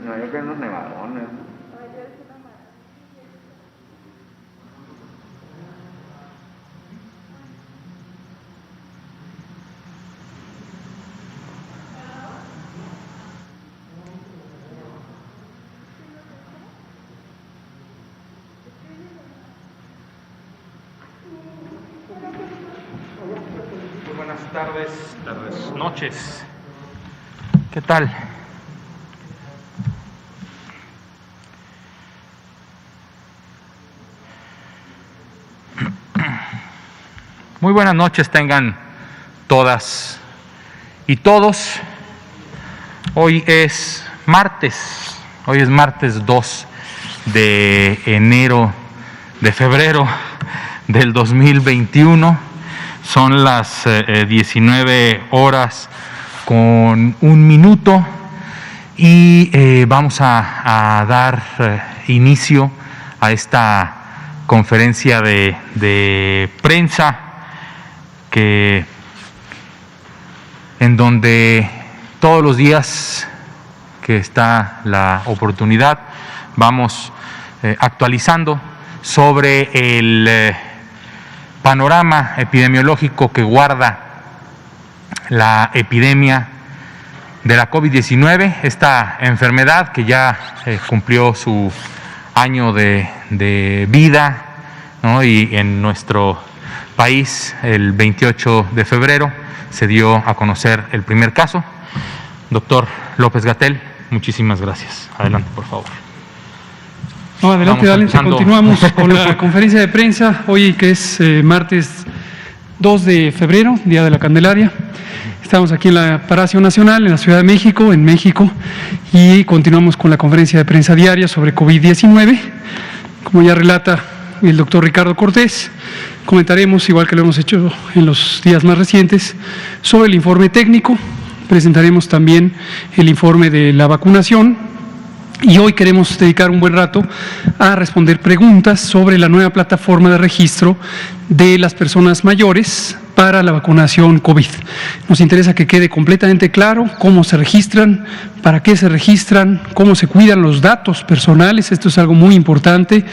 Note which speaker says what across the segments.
Speaker 1: No, yo quiero unos nevadones.
Speaker 2: Muy buenas tardes, noches. ¿Qué tal? Muy buenas noches tengan todas y todos. Hoy es martes 2 de febrero del 2021. Son las 19 horas con 1 minuto y vamos a dar inicio a esta conferencia de prensa en donde todos los días que está la oportunidad vamos actualizando sobre el panorama epidemiológico que guarda la epidemia de la COVID-19, esta enfermedad que ya cumplió su año de vida, ¿no? Y en nuestro país el 28 de febrero se dio a conocer el primer caso. Doctor López-Gatell, muchísimas gracias. Adelante, por favor.
Speaker 3: No, adelante, continuamos con la conferencia de prensa, hoy que es martes 2 de febrero, Día de la Candelaria. Estamos aquí en la Palacio Nacional, en la Ciudad de México, en México, y continuamos con la conferencia de prensa diaria sobre COVID-19. Como ya relata el doctor Ricardo Cortés, comentaremos, igual que lo hemos hecho en los días más recientes, sobre el informe técnico. Presentaremos también el informe de la vacunación. Y hoy queremos dedicar un buen rato a responder preguntas sobre la nueva plataforma de registro de las personas mayores para la vacunación COVID. Nos interesa que quede completamente claro cómo se registran, para qué se registran, cómo se cuidan los datos personales, esto es algo muy importante,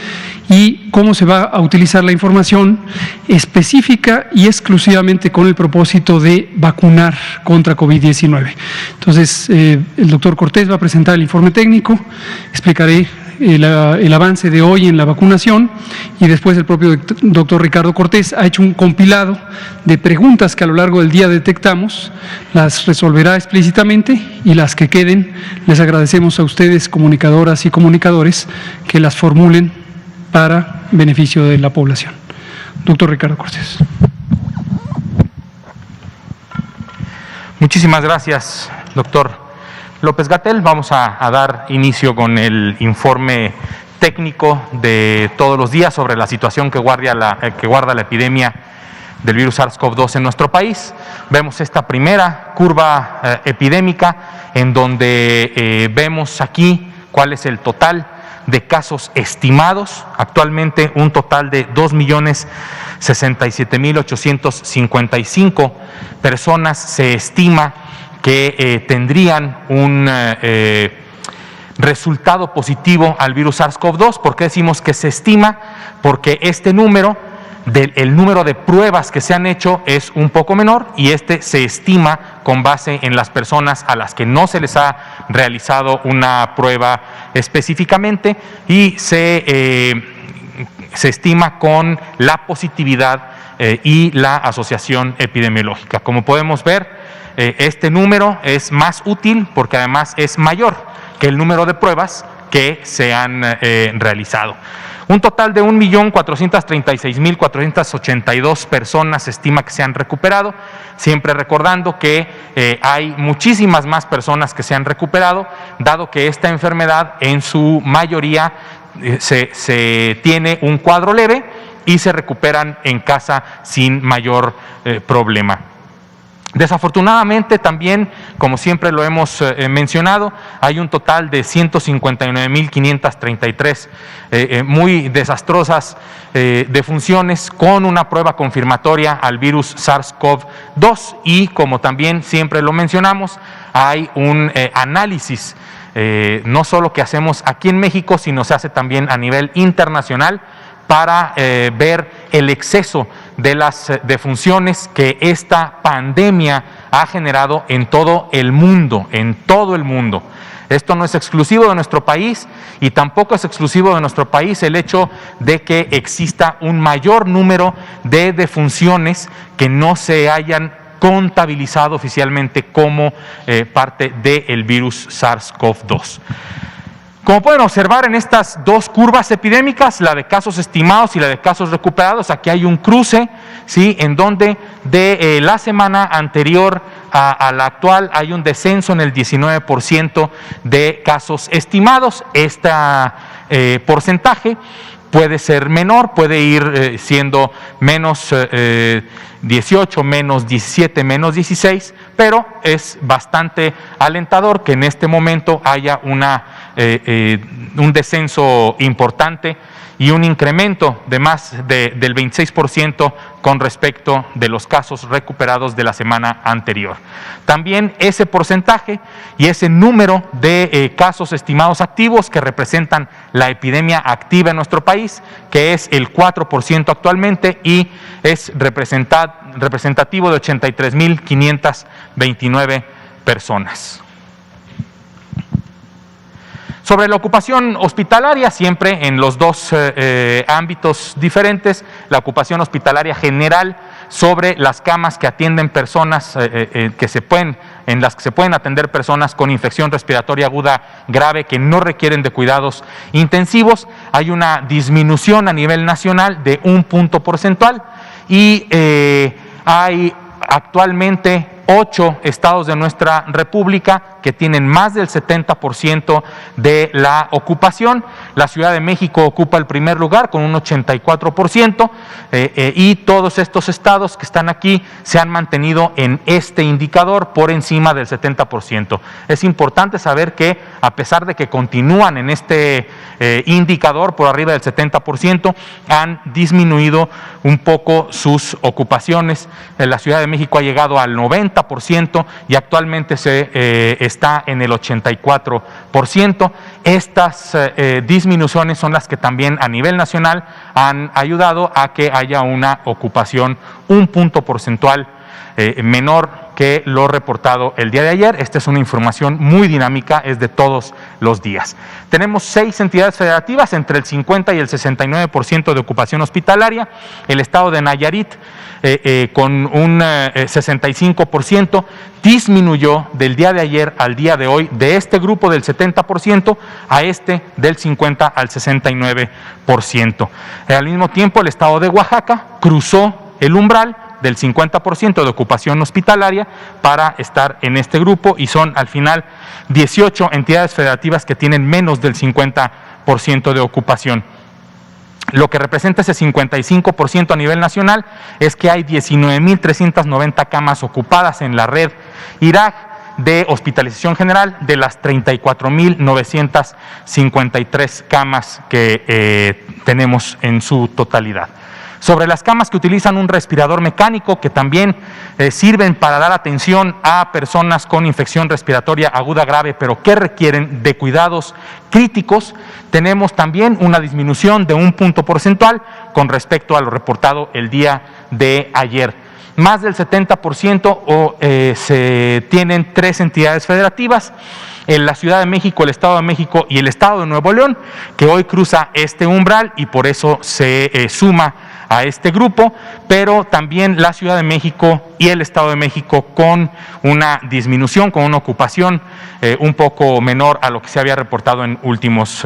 Speaker 3: y cómo se va a utilizar la información específica y exclusivamente con el propósito de vacunar contra COVID-19. Entonces, el doctor Cortés va a presentar el informe técnico, explicaré el avance de hoy en la vacunación y después el propio doctor Ricardo Cortés ha hecho un compilado de preguntas que a lo largo del día detectamos, las resolverá explícitamente y las que queden les agradecemos a ustedes, comunicadoras y comunicadores, que las formulen para beneficio de la población. Doctor Ricardo Cortés.
Speaker 2: Muchísimas gracias, doctor López-Gatell. Vamos a dar inicio con el informe técnico de todos los días sobre la situación que guarda la epidemia del virus SARS-CoV-2 en nuestro país. Vemos esta primera curva epidémica en donde vemos aquí cuál es el total de casos estimados. Actualmente un total de 2.067.855 personas se estima que tendrían un resultado positivo al virus SARS-CoV-2. ¿Por qué decimos que se estima? Porque este número, el número de pruebas que se han hecho es un poco menor y se estima con base en las personas a las que no se les ha realizado una prueba específicamente y se estima con la positividad y la asociación epidemiológica. Como podemos ver, este número es más útil porque además es mayor que el número de pruebas que se han realizado. Un total de 1.436.482 personas se estima que se han recuperado, siempre recordando que hay muchísimas más personas que se han recuperado, dado que esta enfermedad en su mayoría se tiene un cuadro leve y se recuperan en casa sin mayor problema. Desafortunadamente también, como siempre lo hemos mencionado, hay un total de 159.533 muy desastrosas defunciones con una prueba confirmatoria al virus SARS-CoV-2 y, como también siempre lo mencionamos, hay un análisis no solo que hacemos aquí en México, sino se hace también a nivel internacional para ver el exceso de las defunciones que esta pandemia ha generado en todo el mundo, Esto no es exclusivo de nuestro país y tampoco es exclusivo de nuestro país el hecho de que exista un mayor número de defunciones que no se hayan contabilizado oficialmente como parte del virus SARS-CoV-2. Como pueden observar en estas dos curvas epidémicas, la de casos estimados y la de casos recuperados, aquí hay un cruce, ¿sí?, en donde de la semana anterior a la actual hay un descenso en el 19% de casos estimados. Este porcentaje puede ser menor, puede ir siendo menos 18, menos 17, menos 16, pero es bastante alentador que en este momento haya un descenso importante y un incremento de más del 26% con respecto de los casos recuperados de la semana anterior. También ese porcentaje y ese número de casos estimados activos que representan la epidemia activa en nuestro país, que es el 4% actualmente y es representativo de 83.529 personas. Sobre la ocupación hospitalaria, siempre en los dos ámbitos diferentes, la ocupación hospitalaria general sobre las camas que atienden personas en las que se pueden atender personas con infección respiratoria aguda grave que no requieren de cuidados intensivos, hay una disminución a nivel nacional de 1 punto porcentual y hay actualmente 8 estados de nuestra república que tienen más del 70% de la ocupación. La Ciudad de México ocupa el primer lugar con un 84% y todos estos estados que están aquí se han mantenido en este indicador por encima del 70%. Es importante saber que a pesar de que continúan en este indicador por arriba del 70%, han disminuido un poco sus ocupaciones. La Ciudad de México ha llegado al 90% y actualmente está en el 84%. Estas disminuciones son las que también a nivel nacional han ayudado a que haya una ocupación 1 punto porcentual menor que lo reportado el día de ayer. Esta es una información muy dinámica, es de todos los días. Tenemos 6 entidades federativas entre el 50 y el 69% de ocupación hospitalaria. El estado de Nayarit con un 65% disminuyó del día de ayer al día de hoy de este grupo del 70% a este del 50 al 69%. Al mismo tiempo, el estado de Oaxaca cruzó el umbral del 50% de ocupación hospitalaria para estar en este grupo y son al final 18 entidades federativas que tienen menos del 50% de ocupación. Lo que representa ese 55% a nivel nacional es que hay 19.390 camas ocupadas en la red IRAG de hospitalización general de las 34.953 camas que tenemos en su totalidad. Sobre las camas que utilizan un respirador mecánico, que también sirven para dar atención a personas con infección respiratoria aguda grave, pero que requieren de cuidados críticos, tenemos también una disminución de 1 punto porcentual con respecto a lo reportado el día de ayer. Más del 70% se tienen 3 entidades federativas, en la Ciudad de México, el Estado de México y el Estado de Nuevo León, que hoy cruza este umbral y por eso se suma a este grupo, pero también la Ciudad de México y el Estado de México con una disminución, con una ocupación un poco menor a lo que se había reportado en últimos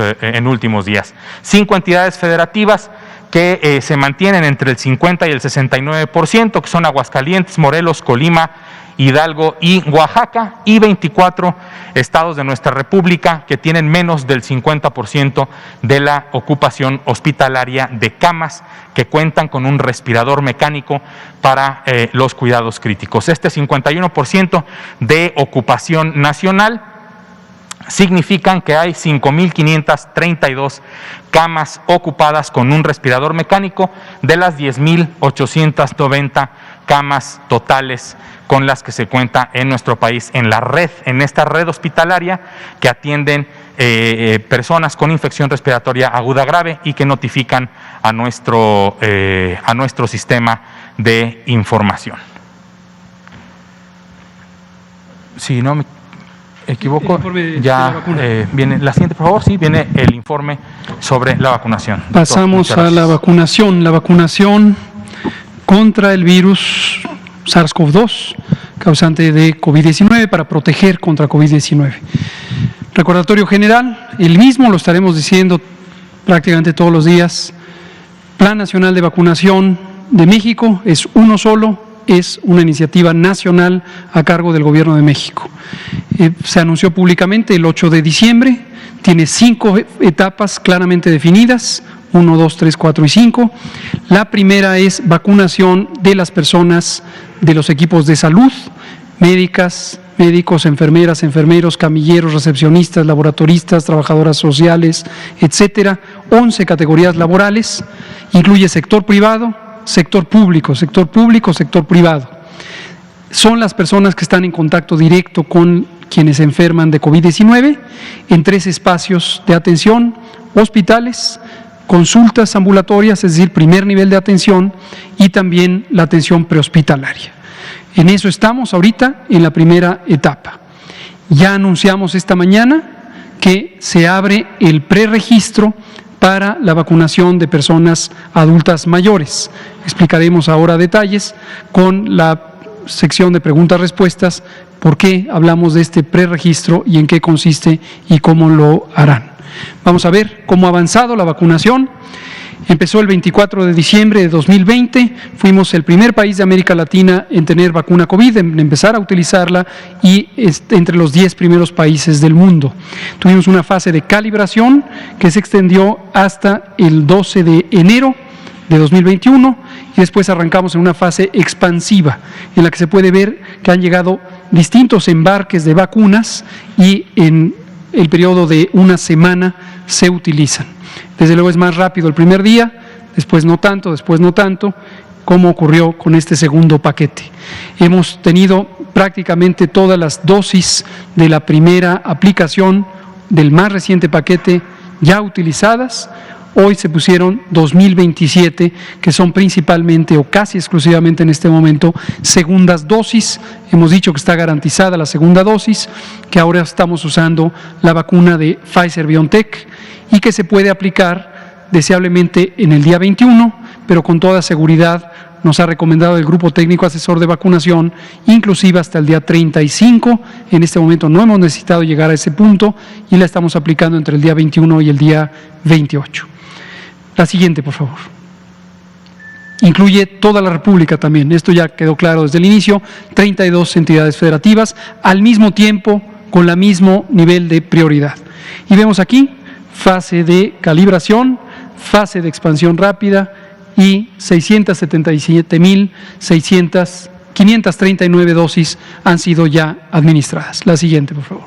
Speaker 2: días. 5 entidades federativas que se mantienen entre el 50 y el 69%, que son Aguascalientes, Morelos, Colima, Hidalgo y Oaxaca, y 24 estados de nuestra república que tienen menos del 50% de la ocupación hospitalaria de camas que cuentan con un respirador mecánico para los cuidados críticos. Este 51% de ocupación nacional significan que hay 5.532 camas ocupadas con un respirador mecánico de las 10.890 camas totales con las que se cuenta en nuestro país en la red, en esta red hospitalaria que atienden personas con infección respiratoria aguda grave y que notifican a nuestro sistema de información. Si no me equivoco, ya viene la siguiente, por favor. Sí, viene el informe sobre la vacunación.
Speaker 3: Pasamos a la vacunación contra el virus SARS-CoV-2, causante de COVID-19, para proteger contra COVID-19. Recordatorio general, el mismo lo estaremos diciendo prácticamente todos los días. Plan Nacional de Vacunación de México es uno solo, es una iniciativa nacional a cargo del Gobierno de México. Se anunció públicamente el 8 de diciembre, tiene 5 etapas claramente definidas, 1, 2, 3, 4 y 5. La primera es vacunación de las personas de los equipos de salud, médicos, enfermeras, enfermeros, camilleros, recepcionistas, laboratoristas, trabajadoras sociales, etcétera. 11 categorías laborales, incluye sector privado, sector público, sector privado. Son las personas que están en contacto directo con quienes se enferman de COVID-19 en 3 espacios de atención: hospitales, consultas ambulatorias, es decir, primer nivel de atención, y también la atención prehospitalaria. En eso estamos ahorita, en la primera etapa. Ya anunciamos esta mañana que se abre el preregistro para la vacunación de personas adultas mayores. Explicaremos ahora detalles con la sección de preguntas-respuestas, por qué hablamos de este preregistro y en qué consiste y cómo lo harán. Vamos a ver cómo ha avanzado la vacunación. Empezó el 24 de diciembre de 2020, fuimos el primer país de América Latina en tener vacuna COVID, en empezar a utilizarla, y entre los 10 primeros países del mundo. Tuvimos una fase de calibración que se extendió hasta el 12 de enero de 2021 y después arrancamos en una fase expansiva en la que se puede ver que han llegado distintos embarques de vacunas y en el periodo de una semana se utilizan. Desde luego es más rápido el primer día, después no tanto, como ocurrió con este segundo paquete. Hemos tenido prácticamente todas las dosis de la primera aplicación del más reciente paquete ya utilizadas. Hoy se pusieron 2.027, que son principalmente o casi exclusivamente en este momento segundas dosis. Hemos dicho que está garantizada la segunda dosis, que ahora estamos usando la vacuna de Pfizer-BioNTech y que se puede aplicar deseablemente en el día 21, pero con toda seguridad nos ha recomendado el Grupo Técnico Asesor de Vacunación, inclusive hasta el día 35. En este momento no hemos necesitado llegar a ese punto y la estamos aplicando entre el día 21 y el día 28. La siguiente, por favor. Incluye toda la República también, esto ya quedó claro desde el inicio, 32 entidades federativas, al mismo tiempo, con el mismo nivel de prioridad. Y vemos aquí fase de calibración, fase de expansión rápida y 677.539 dosis han sido ya administradas. La siguiente, por favor.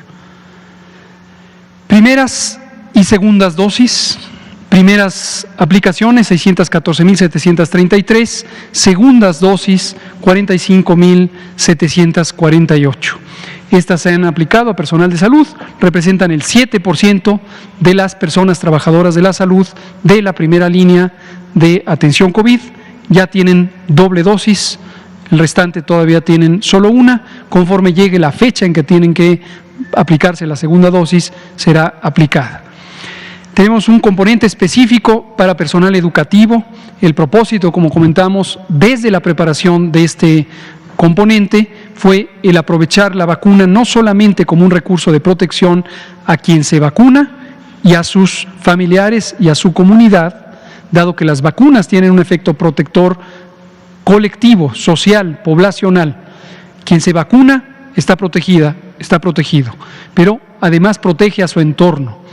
Speaker 3: Primeras y segundas dosis. Primeras aplicaciones, 614.733, segundas dosis, 45.748. Estas se han aplicado a personal de salud, representan el 7% de las personas trabajadoras de la salud de la primera línea de atención COVID. Ya tienen doble dosis, el restante todavía tienen solo una. Conforme llegue la fecha en que tienen que aplicarse la segunda dosis, será aplicada. Tenemos un componente específico para personal educativo. El propósito, como comentamos, desde la preparación de este componente fue el aprovechar la vacuna no solamente como un recurso de protección a quien se vacuna y a sus familiares y a su comunidad, dado que las vacunas tienen un efecto protector colectivo, social, poblacional. Quien se vacuna está protegida, está protegido, pero además protege a su entorno.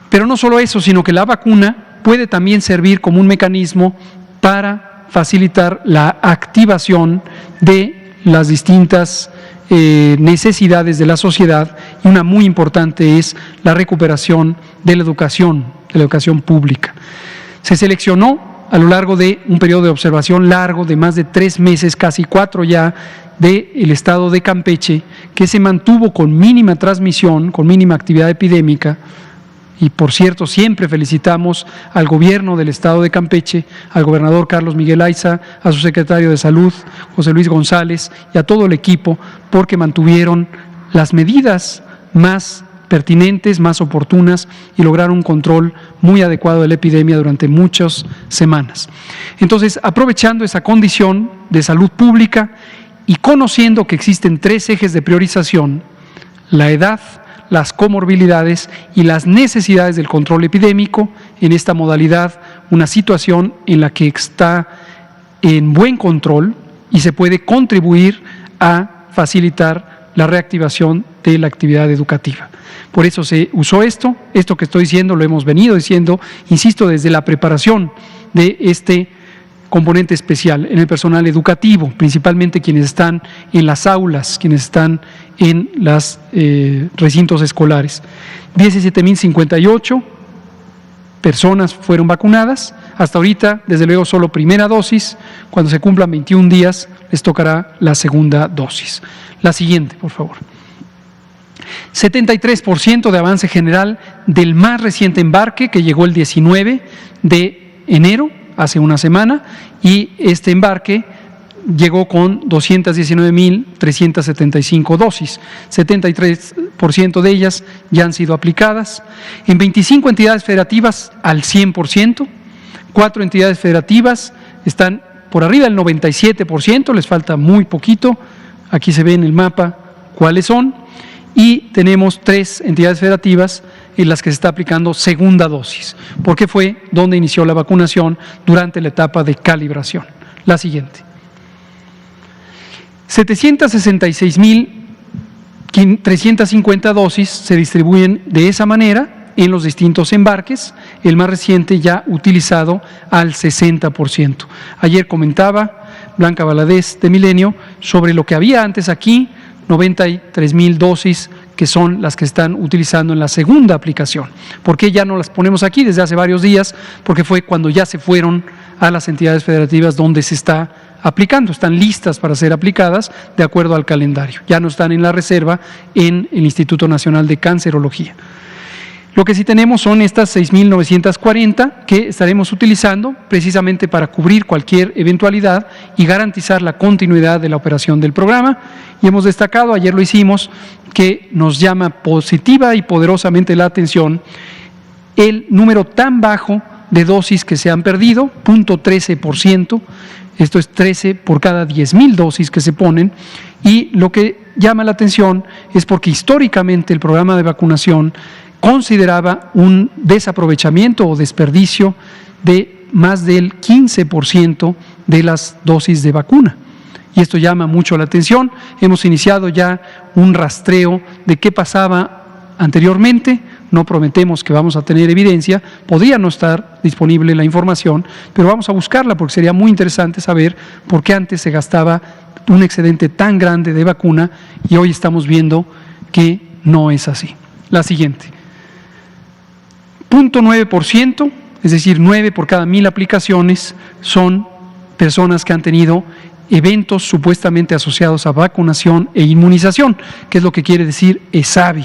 Speaker 3: Pero no solo eso, sino que la vacuna puede también servir como un mecanismo para facilitar la activación de las distintas necesidades de la sociedad, y una muy importante es la recuperación de la educación pública. Se seleccionó a lo largo de un periodo de observación largo de más de 3 meses, casi 4 ya, del estado de Campeche, que se mantuvo con mínima transmisión, con mínima actividad epidémica. Y por cierto, siempre felicitamos al gobierno del estado de Campeche, al gobernador Carlos Miguel Aiza, a su secretario de Salud, José Luis González, y a todo el equipo, porque mantuvieron las medidas más pertinentes, más oportunas, y lograron un control muy adecuado de la epidemia durante muchas semanas. Entonces, aprovechando esa condición de salud pública y conociendo que existen 3 ejes de priorización: la edad, las comorbilidades y las necesidades del control epidémico, en esta modalidad, una situación en la que está en buen control y se puede contribuir a facilitar la reactivación de la actividad educativa. Por eso se usó esto que estoy diciendo, lo hemos venido diciendo, insisto, desde la preparación de este componente especial en el personal educativo, principalmente quienes están en las aulas, quienes están en los recintos escolares. 17.058 personas fueron vacunadas. Hasta ahorita, desde luego, solo primera dosis. Cuando se cumplan 21 días, les tocará la segunda dosis. La siguiente, por favor. 73% de avance general del más reciente embarque, que llegó el 19 de enero, hace una semana, y este embarque llegó con 219.375 dosis. 73% de ellas ya han sido aplicadas. En 25 entidades federativas al 100%, 4 entidades federativas están por arriba del 97%, les falta muy poquito. Aquí se ve en el mapa cuáles son. Y tenemos 3 entidades federativas en las que se está aplicando segunda dosis, porque fue donde inició la vacunación durante la etapa de calibración. La siguiente. 766.350 dosis se distribuyen de esa manera en los distintos embarques, el más reciente ya utilizado al 60%. Ayer comentaba Blanca Valadez de Milenio sobre lo que había antes aquí, 93.000 dosis que son las que están utilizando en la segunda aplicación. ¿Por qué ya no las ponemos aquí desde hace varios días? Porque fue cuando ya se fueron a las entidades federativas donde se está aplicando, están listas para ser aplicadas de acuerdo al calendario, ya no están en la reserva en el Instituto Nacional de Cancerología. Lo que sí tenemos son estas 6.940 que estaremos utilizando precisamente para cubrir cualquier eventualidad y garantizar la continuidad de la operación del programa. Y hemos destacado, ayer lo hicimos, que nos llama positiva y poderosamente la atención el número tan bajo de dosis que se han perdido, 0.13%, esto es 13 por cada 10.000 dosis que se ponen, y lo que llama la atención es porque históricamente el programa de vacunación consideraba un desaprovechamiento o desperdicio de más del 15% de las dosis de vacuna. Y esto llama mucho la atención. Hemos iniciado ya un rastreo de qué pasaba anteriormente. No prometemos que vamos a tener evidencia, podría no estar disponible la información, pero vamos a buscarla porque sería muy interesante saber por qué antes se gastaba un excedente tan grande de vacuna y hoy estamos viendo que no es así. La siguiente. 0.9%, es decir, 9 por cada 1.000 aplicaciones, son personas que han tenido eventos supuestamente asociados a vacunación e inmunización, que es lo que quiere decir ESAVI.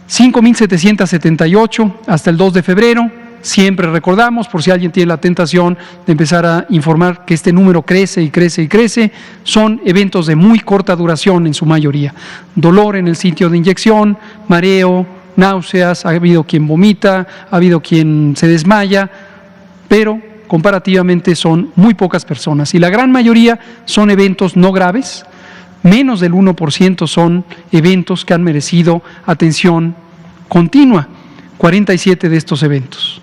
Speaker 3: 5.778 hasta el 2 de febrero, siempre recordamos, por si alguien tiene la tentación de empezar a informar que este número crece y crece y crece, son eventos de muy corta duración en su mayoría. Dolor en el sitio de inyección, mareo, náuseas, ha habido quien vomita, ha habido quien se desmaya, pero comparativamente son muy pocas personas y la gran mayoría son eventos no graves, menos del 1% son eventos que han merecido atención continua, 47 de estos eventos.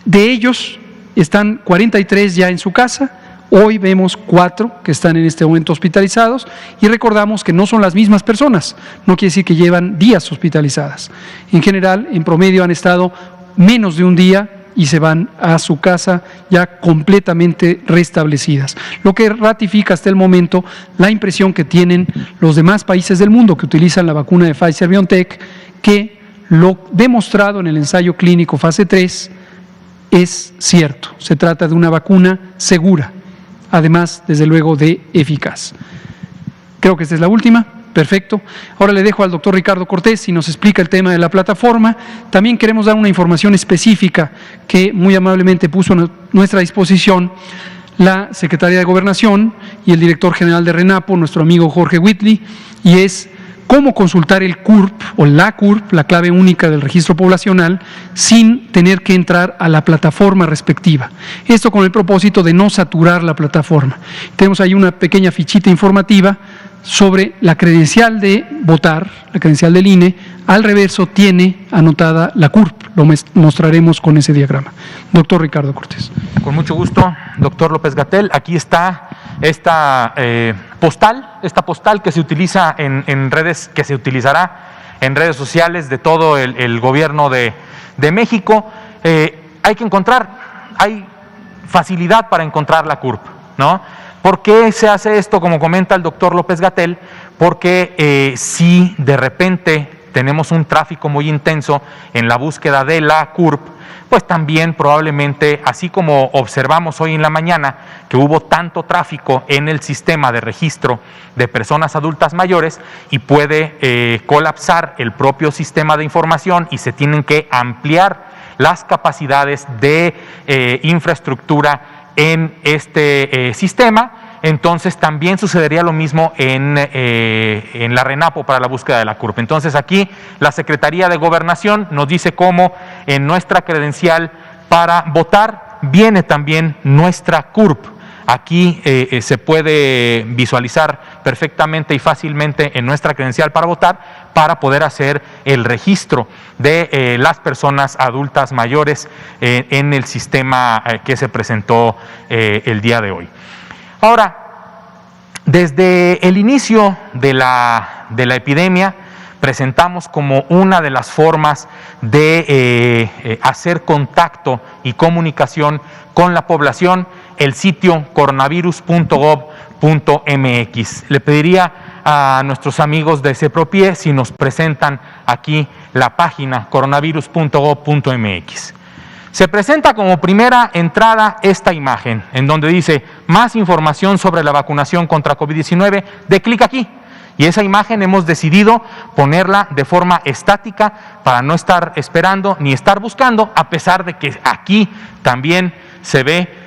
Speaker 3: De ellos están 43 ya en su casa. Hoy vemos 4 que están en este momento hospitalizados y recordamos que no son las mismas personas, no quiere decir que llevan días hospitalizadas. En general, en promedio han estado menos de un día y se van a su casa ya completamente restablecidas. Lo que ratifica hasta el momento la impresión que tienen los demás países del mundo que utilizan la vacuna de Pfizer-BioNTech, que lo demostrado en el ensayo clínico fase 3 es cierto. Se trata de una vacuna segura, además, desde luego, de eficaz. Creo que esta es la última. Perfecto. Ahora le dejo al doctor Ricardo Cortés y nos explica el tema de la plataforma. También queremos dar una información específica que muy amablemente puso a nuestra disposición la Secretaría de Gobernación y el director general de RENAPO, nuestro amigo Jorge Whitley, y es cómo consultar el CURP o la CURP, la clave única del registro poblacional, sin tener que entrar a la plataforma respectiva. Esto con el propósito de no saturar la plataforma. Tenemos ahí una pequeña fichita informativa sobre la credencial de votar, la credencial del INE. Al reverso tiene anotada la CURP. Lo mostraremos con ese diagrama. Doctor Ricardo Cortés.
Speaker 2: Con mucho gusto, doctor López-Gatell. Aquí está esta postal que se utiliza en redes, que se utilizará en redes sociales de todo el gobierno de México. Hay facilidad para encontrar la CURP, ¿no? ¿Por qué se hace esto? Como comenta el doctor López-Gatell, porque si de repente tenemos un tráfico muy intenso en la búsqueda de la CURP, pues también probablemente, así como observamos hoy en la mañana que hubo tanto tráfico en el sistema de registro de personas adultas mayores y puede colapsar el propio sistema de información y se tienen que ampliar las capacidades de infraestructura en este sistema, entonces también sucedería lo mismo en la RENAPO para la búsqueda de la CURP. Entonces aquí la Secretaría de Gobernación nos dice cómo en nuestra credencial para votar viene también nuestra CURP. Aquí se puede visualizar perfectamente y fácilmente en nuestra credencial para votar para poder hacer el registro de las personas adultas mayores en el sistema que se presentó el día de hoy. Ahora, desde el inicio de la epidemia, presentamos como una de las formas de hacer contacto y comunicación con la población el sitio coronavirus.gov.mx. Le pediría a nuestros amigos de CEPROPIE si nos presentan aquí la página coronavirus.gov.mx. Se presenta como primera entrada esta imagen, en donde dice más información sobre la vacunación contra COVID-19, de clic aquí. Y esa imagen hemos decidido ponerla de forma estática para no estar esperando ni estar buscando, a pesar de que aquí también se ve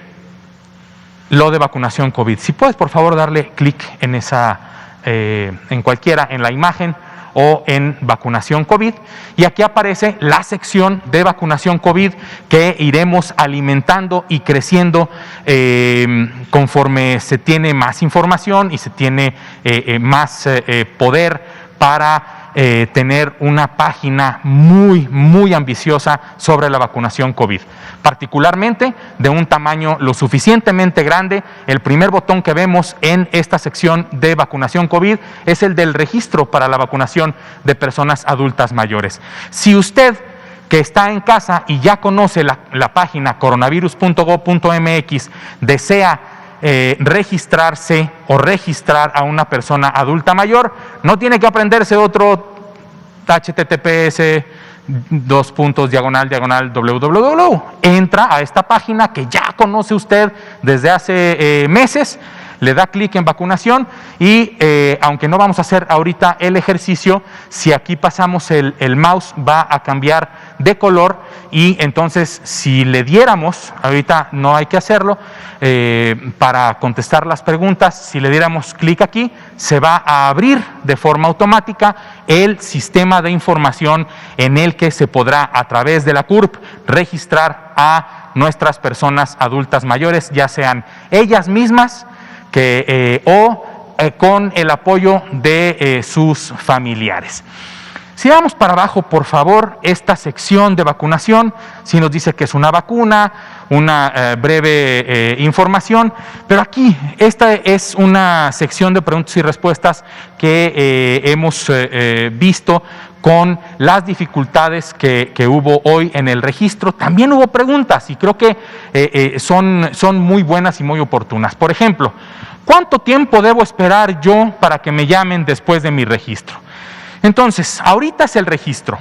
Speaker 2: lo de vacunación COVID. Si puedes, por favor, darle clic en esa, en cualquiera, en la imagen o en vacunación COVID, y aquí aparece la sección de vacunación COVID que iremos alimentando y creciendo conforme se tiene más información y se tiene más poder para tener una página muy ambiciosa sobre la vacunación COVID, particularmente de un tamaño lo suficientemente grande. El primer botón que vemos en esta sección de vacunación COVID es el del registro para la vacunación de personas adultas mayores. Si usted que está en casa y ya conoce la página coronavirus.gov.mx desea registrarse o registrar a una persona adulta mayor, no tiene que aprenderse otro https www. Entra a esta página que ya conoce usted desde hace meses, le da clic en vacunación y aunque no vamos a hacer ahorita el ejercicio, si aquí pasamos el mouse va a cambiar de color y entonces si le diéramos, ahorita no hay que hacerlo, para contestar las preguntas, si le diéramos clic aquí, se va a abrir de forma automática el sistema de información en el que se podrá a través de la CURP registrar a nuestras personas adultas mayores, ya sean ellas mismas con el apoyo de sus familiares. Si vamos para abajo, por favor, esta sección de vacunación, si nos dice que es una vacuna, una breve información, pero aquí esta es una sección de preguntas y respuestas que hemos visto con las dificultades que hubo hoy en el registro. También hubo preguntas y creo que son muy buenas y muy oportunas. Por ejemplo, ¿cuánto tiempo debo esperar yo para que me llamen después de mi registro? Entonces, ahorita es el registro,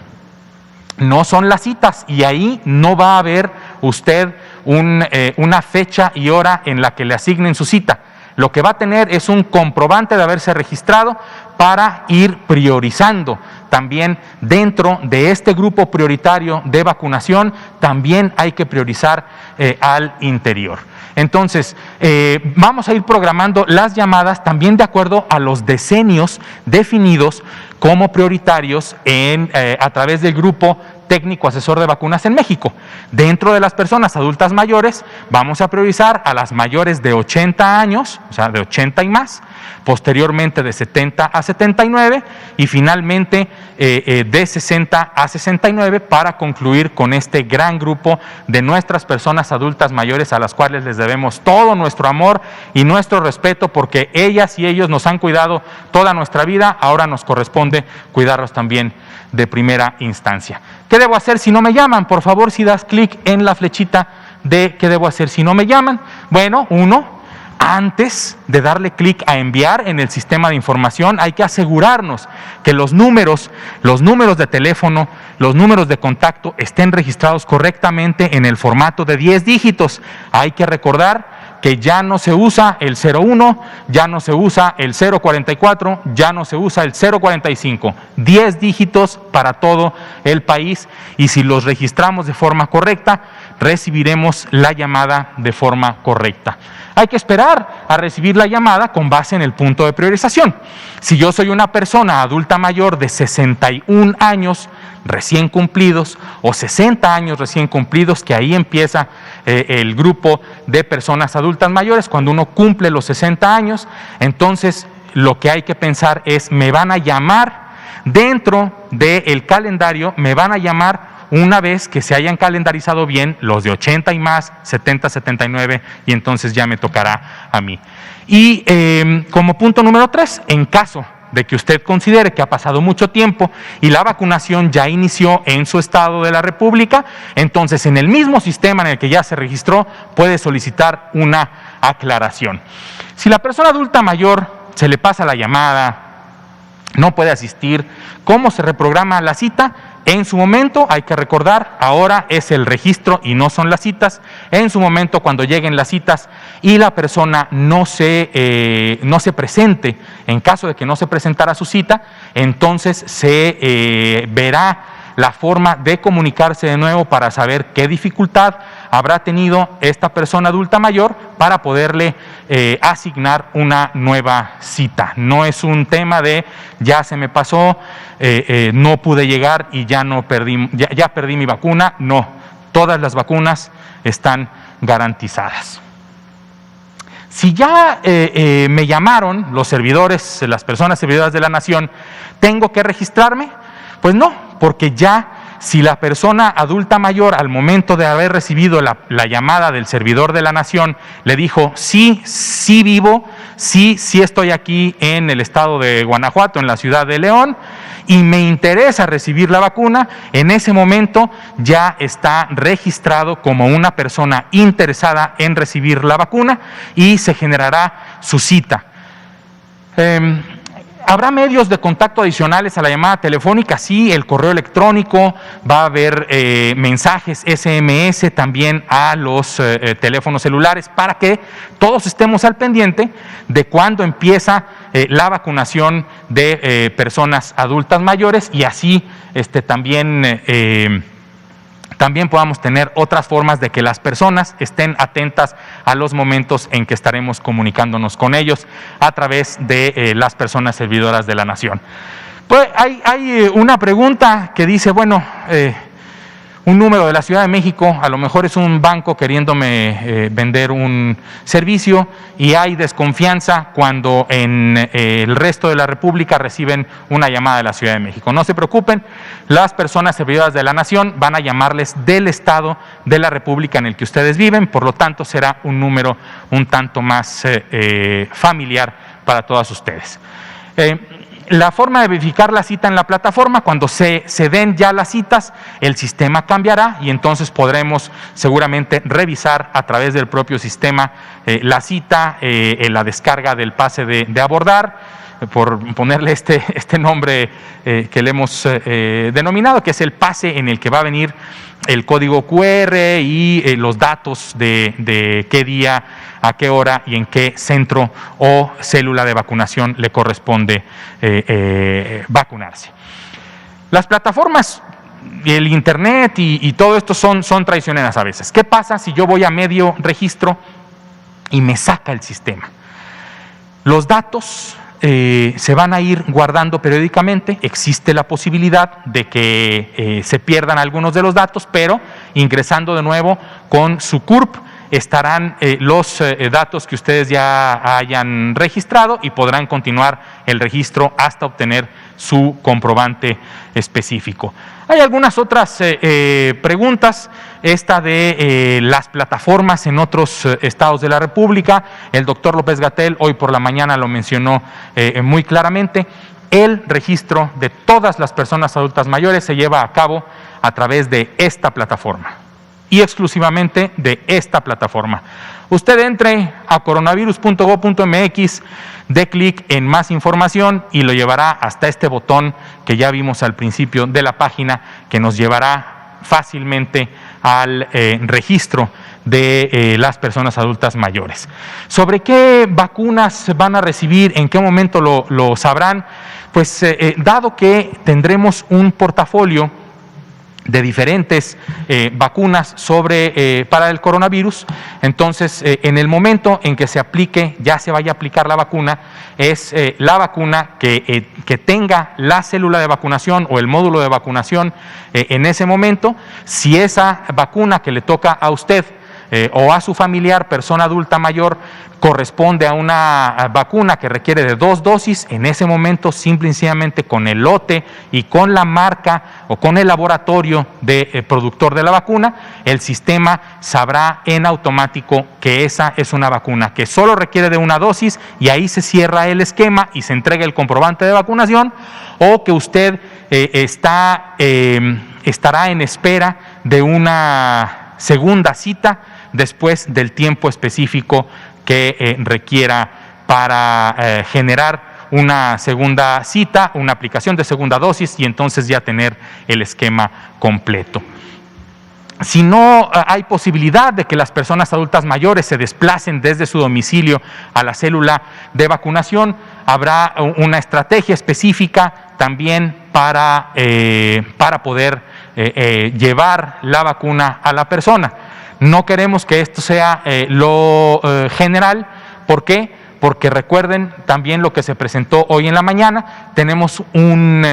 Speaker 2: no son las citas, y ahí no va a haber usted una fecha y hora en la que le asignen su cita. Lo que va a tener es un comprobante de haberse registrado para ir priorizando. También dentro de este grupo prioritario de vacunación, también hay que priorizar al interior. Entonces, vamos a ir programando las llamadas también de acuerdo a los decenios definidos como prioritarios a través del grupo técnico asesor de vacunas en México. Dentro de las personas adultas mayores, vamos a priorizar a las mayores de 80 años, o sea, de 80 y más, posteriormente de 70 a 79 y finalmente de 60 a 69 para concluir con este gran grupo de nuestras personas adultas mayores a las cuales les debemos todo nuestro amor y nuestro respeto, porque ellas y ellos nos han cuidado toda nuestra vida, ahora nos corresponde cuidarlos también de primera instancia. ¿Qué debo hacer si no me llaman? Por favor, si das clic en la flechita de ¿qué debo hacer si no me llaman? Bueno, antes de darle clic a enviar en el sistema de información, hay que asegurarnos que los números de teléfono, los números de contacto estén registrados correctamente en el formato de 10 dígitos. Hay que recordar que ya no se usa el 01, ya no se usa el 044, ya no se usa el 045. 10 dígitos para todo el país, y si los registramos de forma correcta, recibiremos la llamada de forma correcta. Hay que esperar a recibir la llamada con base en el punto de priorización. Si yo soy una persona adulta mayor de 61 años recién cumplidos o 60 años recién cumplidos, que ahí empieza el grupo de personas adultas mayores, cuando uno cumple los 60 años, entonces lo que hay que pensar es, me van a llamar dentro del calendario, me van a llamar una vez que se hayan calendarizado bien los de 80 y más, 70, 79, y entonces ya me tocará a mí. Y como punto número 3, en caso de que usted considere que ha pasado mucho tiempo y la vacunación ya inició en su estado de la República, entonces en el mismo sistema en el que ya se registró puede solicitar una aclaración. Si la persona adulta mayor se le pasa la llamada, no puede asistir, ¿cómo se reprograma la cita? En su momento, hay que recordar, ahora es el registro y no son las citas. En su momento, cuando lleguen las citas y la persona no se presente, en caso de que no se presentara su cita, entonces se verá la forma de comunicarse de nuevo para saber qué dificultad habrá tenido esta persona adulta mayor para poderle asignar una nueva cita. No es un tema de ya se me pasó, no pude llegar y ya perdí mi vacuna. No, todas las vacunas están garantizadas. Si ya me llamaron los servidores, las personas servidoras de la Nación, ¿tengo que registrarme? Pues no, porque ya si la persona adulta mayor al momento de haber recibido la llamada del servidor de la Nación le dijo sí vivo, sí estoy aquí en el estado de Guanajuato, en la ciudad de León, y me interesa recibir la vacuna, en ese momento ya está registrado como una persona interesada en recibir la vacuna y se generará su cita. ¿Habrá medios de contacto adicionales a la llamada telefónica? Sí, el correo electrónico, va a haber mensajes SMS también a los teléfonos celulares para que todos estemos al pendiente de cuándo empieza la vacunación de personas adultas mayores y así también podamos tener otras formas de que las personas estén atentas a los momentos en que estaremos comunicándonos con ellos a través de las personas servidoras de la Nación. Pues hay una pregunta que dice, bueno, un número de la Ciudad de México, a lo mejor es un banco queriéndome vender un servicio y hay desconfianza cuando en el resto de la República reciben una llamada de la Ciudad de México. No se preocupen, las personas servidoras de la Nación van a llamarles del estado de la República en el que ustedes viven, por lo tanto será un número un tanto más familiar para todas ustedes. la forma de verificar la cita en la plataforma, cuando se den ya las citas, el sistema cambiará y entonces podremos seguramente revisar a través del propio sistema la cita, la descarga del pase de abordar, por ponerle este nombre que le hemos denominado, que es el pase en el que va a venir el código QR y los datos de qué día, a qué hora y en qué centro o célula de vacunación le corresponde vacunarse. Las plataformas y el internet y todo esto son traicioneras a veces. ¿Qué pasa si yo voy a medio registro y me saca el sistema? Los datos se van a ir guardando periódicamente. Existe la posibilidad de que se pierdan algunos de los datos, pero ingresando de nuevo con su CURP estarán los datos que ustedes ya hayan registrado y podrán continuar el registro hasta obtener su comprobante específico. Hay algunas otras preguntas, esta de las plataformas en otros estados de la República. El doctor López-Gatell hoy por la mañana lo mencionó muy claramente. El registro de todas las personas adultas mayores se lleva a cabo a través de esta plataforma y exclusivamente de esta plataforma. Usted entre a coronavirus.gov.mx, dé clic en más información y lo llevará hasta este botón que ya vimos al principio de la página, que nos llevará fácilmente al registro de las personas adultas mayores. ¿Sobre qué vacunas van a recibir? ¿En qué momento lo sabrán? Pues dado que tendremos un portafolio de diferentes vacunas para el coronavirus, entonces en el momento en que se aplique, ya se vaya a aplicar la vacuna, es la vacuna que tenga la célula de vacunación o el módulo de vacunación en ese momento. Si esa vacuna que le toca a usted o a su familiar, persona adulta mayor, corresponde a una vacuna que requiere de 2 dosis, en ese momento simple y sencillamente con el lote y con la marca o con el laboratorio de productor de la vacuna, el sistema sabrá en automático que esa es una vacuna que solo requiere de una dosis y ahí se cierra el esquema y se entrega el comprobante de vacunación, o que usted estará en espera de una segunda cita después del tiempo específico que requiera para generar una segunda cita, una aplicación de segunda dosis y entonces ya tener el esquema completo. Si no hay posibilidad de que las personas adultas mayores se desplacen desde su domicilio a la célula de vacunación, habrá una estrategia específica también para poder llevar la vacuna a la persona. No queremos que esto sea lo general. ¿Por qué? Porque recuerden también lo que se presentó hoy en la mañana. Tenemos un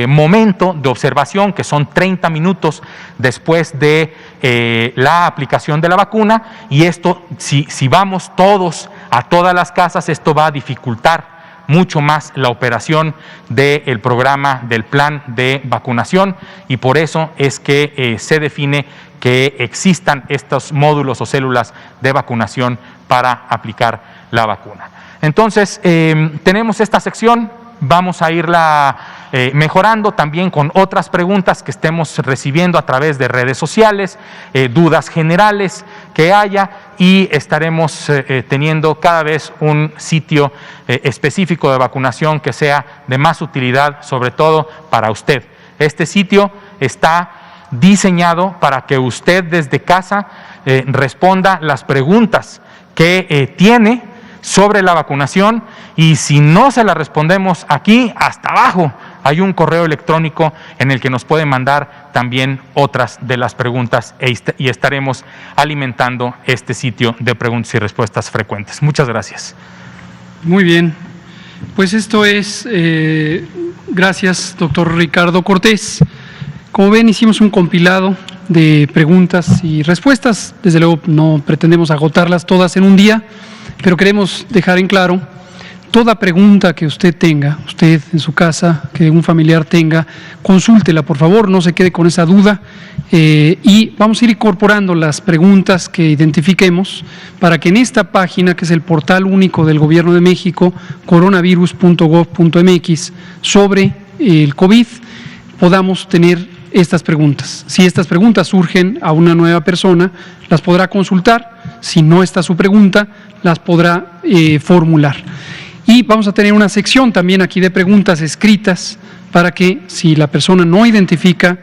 Speaker 2: momento de observación que son 30 minutos después de la aplicación de la vacuna, y esto, si vamos todos a todas las casas, esto va a dificultar mucho más la operación del programa, del plan de vacunación, y por eso es que se define que existan estos módulos o células de vacunación para aplicar la vacuna. Entonces, tenemos esta sección, vamos a irla mejorando también con otras preguntas que estemos recibiendo a través de redes sociales, dudas generales que haya, y estaremos teniendo cada vez un sitio específico de vacunación que sea de más utilidad, sobre todo para usted. Este sitio está diseñado para que usted desde casa responda las preguntas que tiene sobre la vacunación, y si no se las respondemos aquí, hasta abajo hay un correo electrónico en el que nos puede mandar también otras de las preguntas y estaremos alimentando este sitio de preguntas y respuestas frecuentes. Muchas gracias.
Speaker 3: Muy bien, pues esto es, gracias doctor Ricardo Cortés. Como ven, hicimos un compilado de preguntas y respuestas. Desde luego no pretendemos agotarlas todas en un día, pero queremos dejar en claro toda pregunta que usted tenga, usted en su casa, que un familiar tenga, consúltela, por favor, no se quede con esa duda. Y vamos a ir incorporando las preguntas que identifiquemos para que en esta página, que es el portal único del Gobierno de México, coronavirus.gov.mx, sobre el COVID, podamos tener estas preguntas. Si estas preguntas surgen a una nueva persona, las podrá consultar. Si no está su pregunta, las podrá formular. Y vamos a tener una sección también aquí de preguntas escritas para que, si la persona no identifica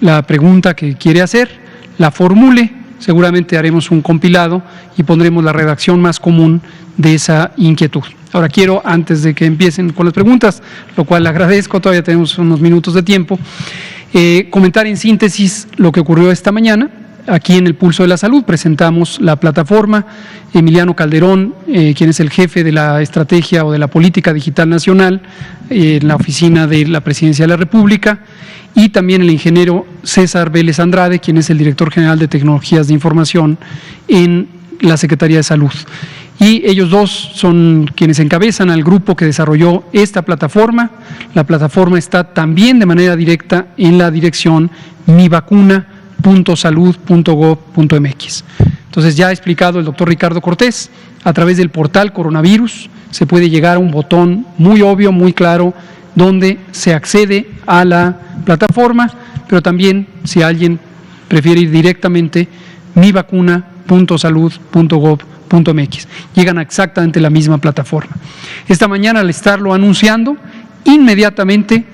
Speaker 3: la pregunta que quiere hacer, la formule. Seguramente haremos un compilado y pondremos la redacción más común de esa inquietud. Ahora quiero, antes de que empiecen con las preguntas, lo cual le agradezco, todavía tenemos unos minutos de tiempo, comentar en síntesis lo que ocurrió esta mañana. Aquí en el Pulso de la Salud presentamos la plataforma. Emiliano Calderón, quien es el jefe de la estrategia o de la política digital nacional en la oficina de la Presidencia de la República, y también el ingeniero César Vélez Andrade, quien es el director general de Tecnologías de Información en la Secretaría de Salud. Y ellos dos son quienes encabezan al grupo que desarrolló esta plataforma. La plataforma está también de manera directa en la dirección mivacuna.salud.gov.mx. Entonces, ya ha explicado el doctor Ricardo Cortés, a través del portal Coronavirus se puede llegar a un botón muy obvio, muy claro, donde se accede a la plataforma, pero también, si alguien prefiere ir directamente, mivacuna.salud.gov.mx. Llegan a exactamente la misma plataforma. Esta mañana, al estarlo anunciando, inmediatamente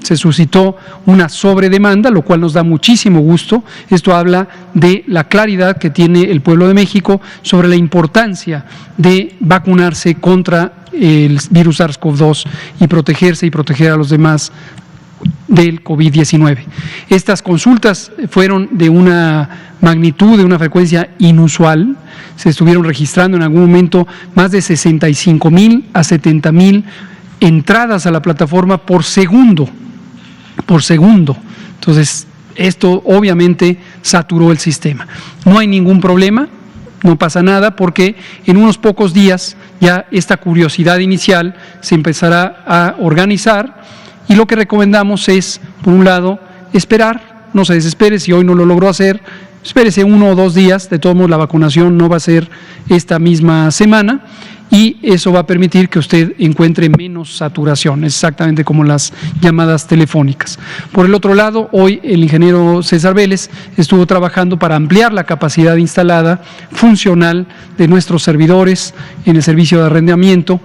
Speaker 3: se suscitó una sobredemanda, lo cual nos da muchísimo gusto. Esto habla de la claridad que tiene el pueblo de México sobre la importancia de vacunarse contra el virus SARS-CoV-2 y protegerse y proteger a los demás del COVID-19. Estas consultas fueron de una magnitud, de una frecuencia inusual. Se estuvieron registrando en algún momento más de 65,000 a 70,000 entradas a la plataforma por segundo. Entonces, esto obviamente saturó el sistema. No hay ningún problema, no pasa nada, porque en unos pocos días ya esta curiosidad inicial se empezará a organizar, y lo que recomendamos es, por un lado, esperar, no se desespere. Si hoy no lo logró hacer, espérese 1 o 2 días. De todos modos, la vacunación no va a ser esta misma semana, y eso va a permitir que usted encuentre menos saturación, exactamente como las llamadas telefónicas. Por el otro lado, hoy el ingeniero César Vélez estuvo trabajando para ampliar la capacidad instalada funcional de nuestros servidores en el servicio de arrendamiento,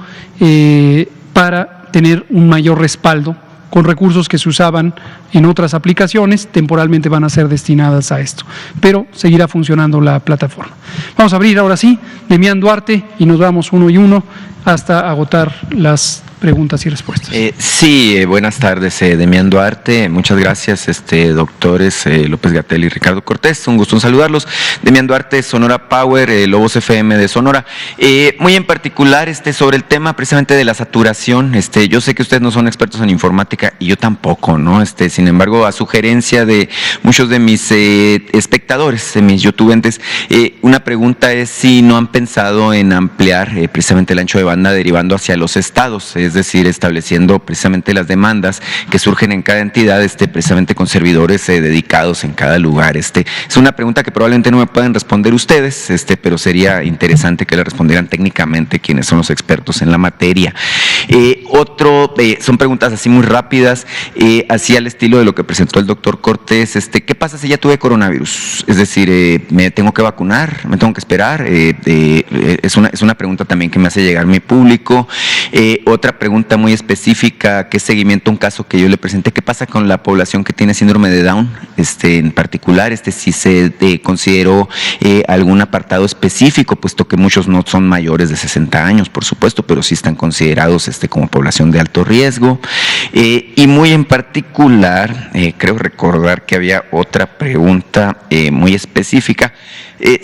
Speaker 3: para tener un mayor respaldo con recursos que se usaban en otras aplicaciones, temporalmente van a ser destinadas a esto, pero seguirá funcionando la plataforma. Vamos a abrir ahora sí, Demián Duarte, y nos vamos uno y uno hasta agotar las preguntas y respuestas.
Speaker 1: Sí, buenas tardes, Demián Duarte. Muchas gracias, doctores López-Gatell y Ricardo Cortés. Un gusto en saludarlos. Demián Duarte, Sonora Power, Lobos FM de Sonora. Muy en particular, sobre el tema precisamente de la saturación. Yo sé que ustedes no son expertos en informática y yo tampoco, ¿no? Sin embargo, a sugerencia de muchos de mis espectadores, de mis youtubentes, una pregunta es si no han pensado en ampliar precisamente el ancho de banda derivando hacia los estados, es decir, estableciendo precisamente las demandas que surgen en cada entidad, precisamente con servidores dedicados en cada lugar. Es una pregunta que probablemente no me puedan responder ustedes, pero sería interesante que la respondieran técnicamente quienes son los expertos en la materia. Son preguntas así muy rápidas, así al estilo de lo que presentó el doctor Cortés. ¿Qué pasa si ya tuve coronavirus? Es decir, ¿me tengo que vacunar? ¿Me tengo que esperar? Es una pregunta también que me hace llegar mi público. Otra pregunta muy específica, ¿qué seguimiento a un caso que yo le presenté? ¿Qué pasa con la población que tiene síndrome de Down? En particular, si se consideró algún apartado específico, puesto que muchos no son mayores de 60 años, por supuesto, pero sí están considerados como población de alto riesgo. Y muy en particular, creo recordar que había otra pregunta muy específica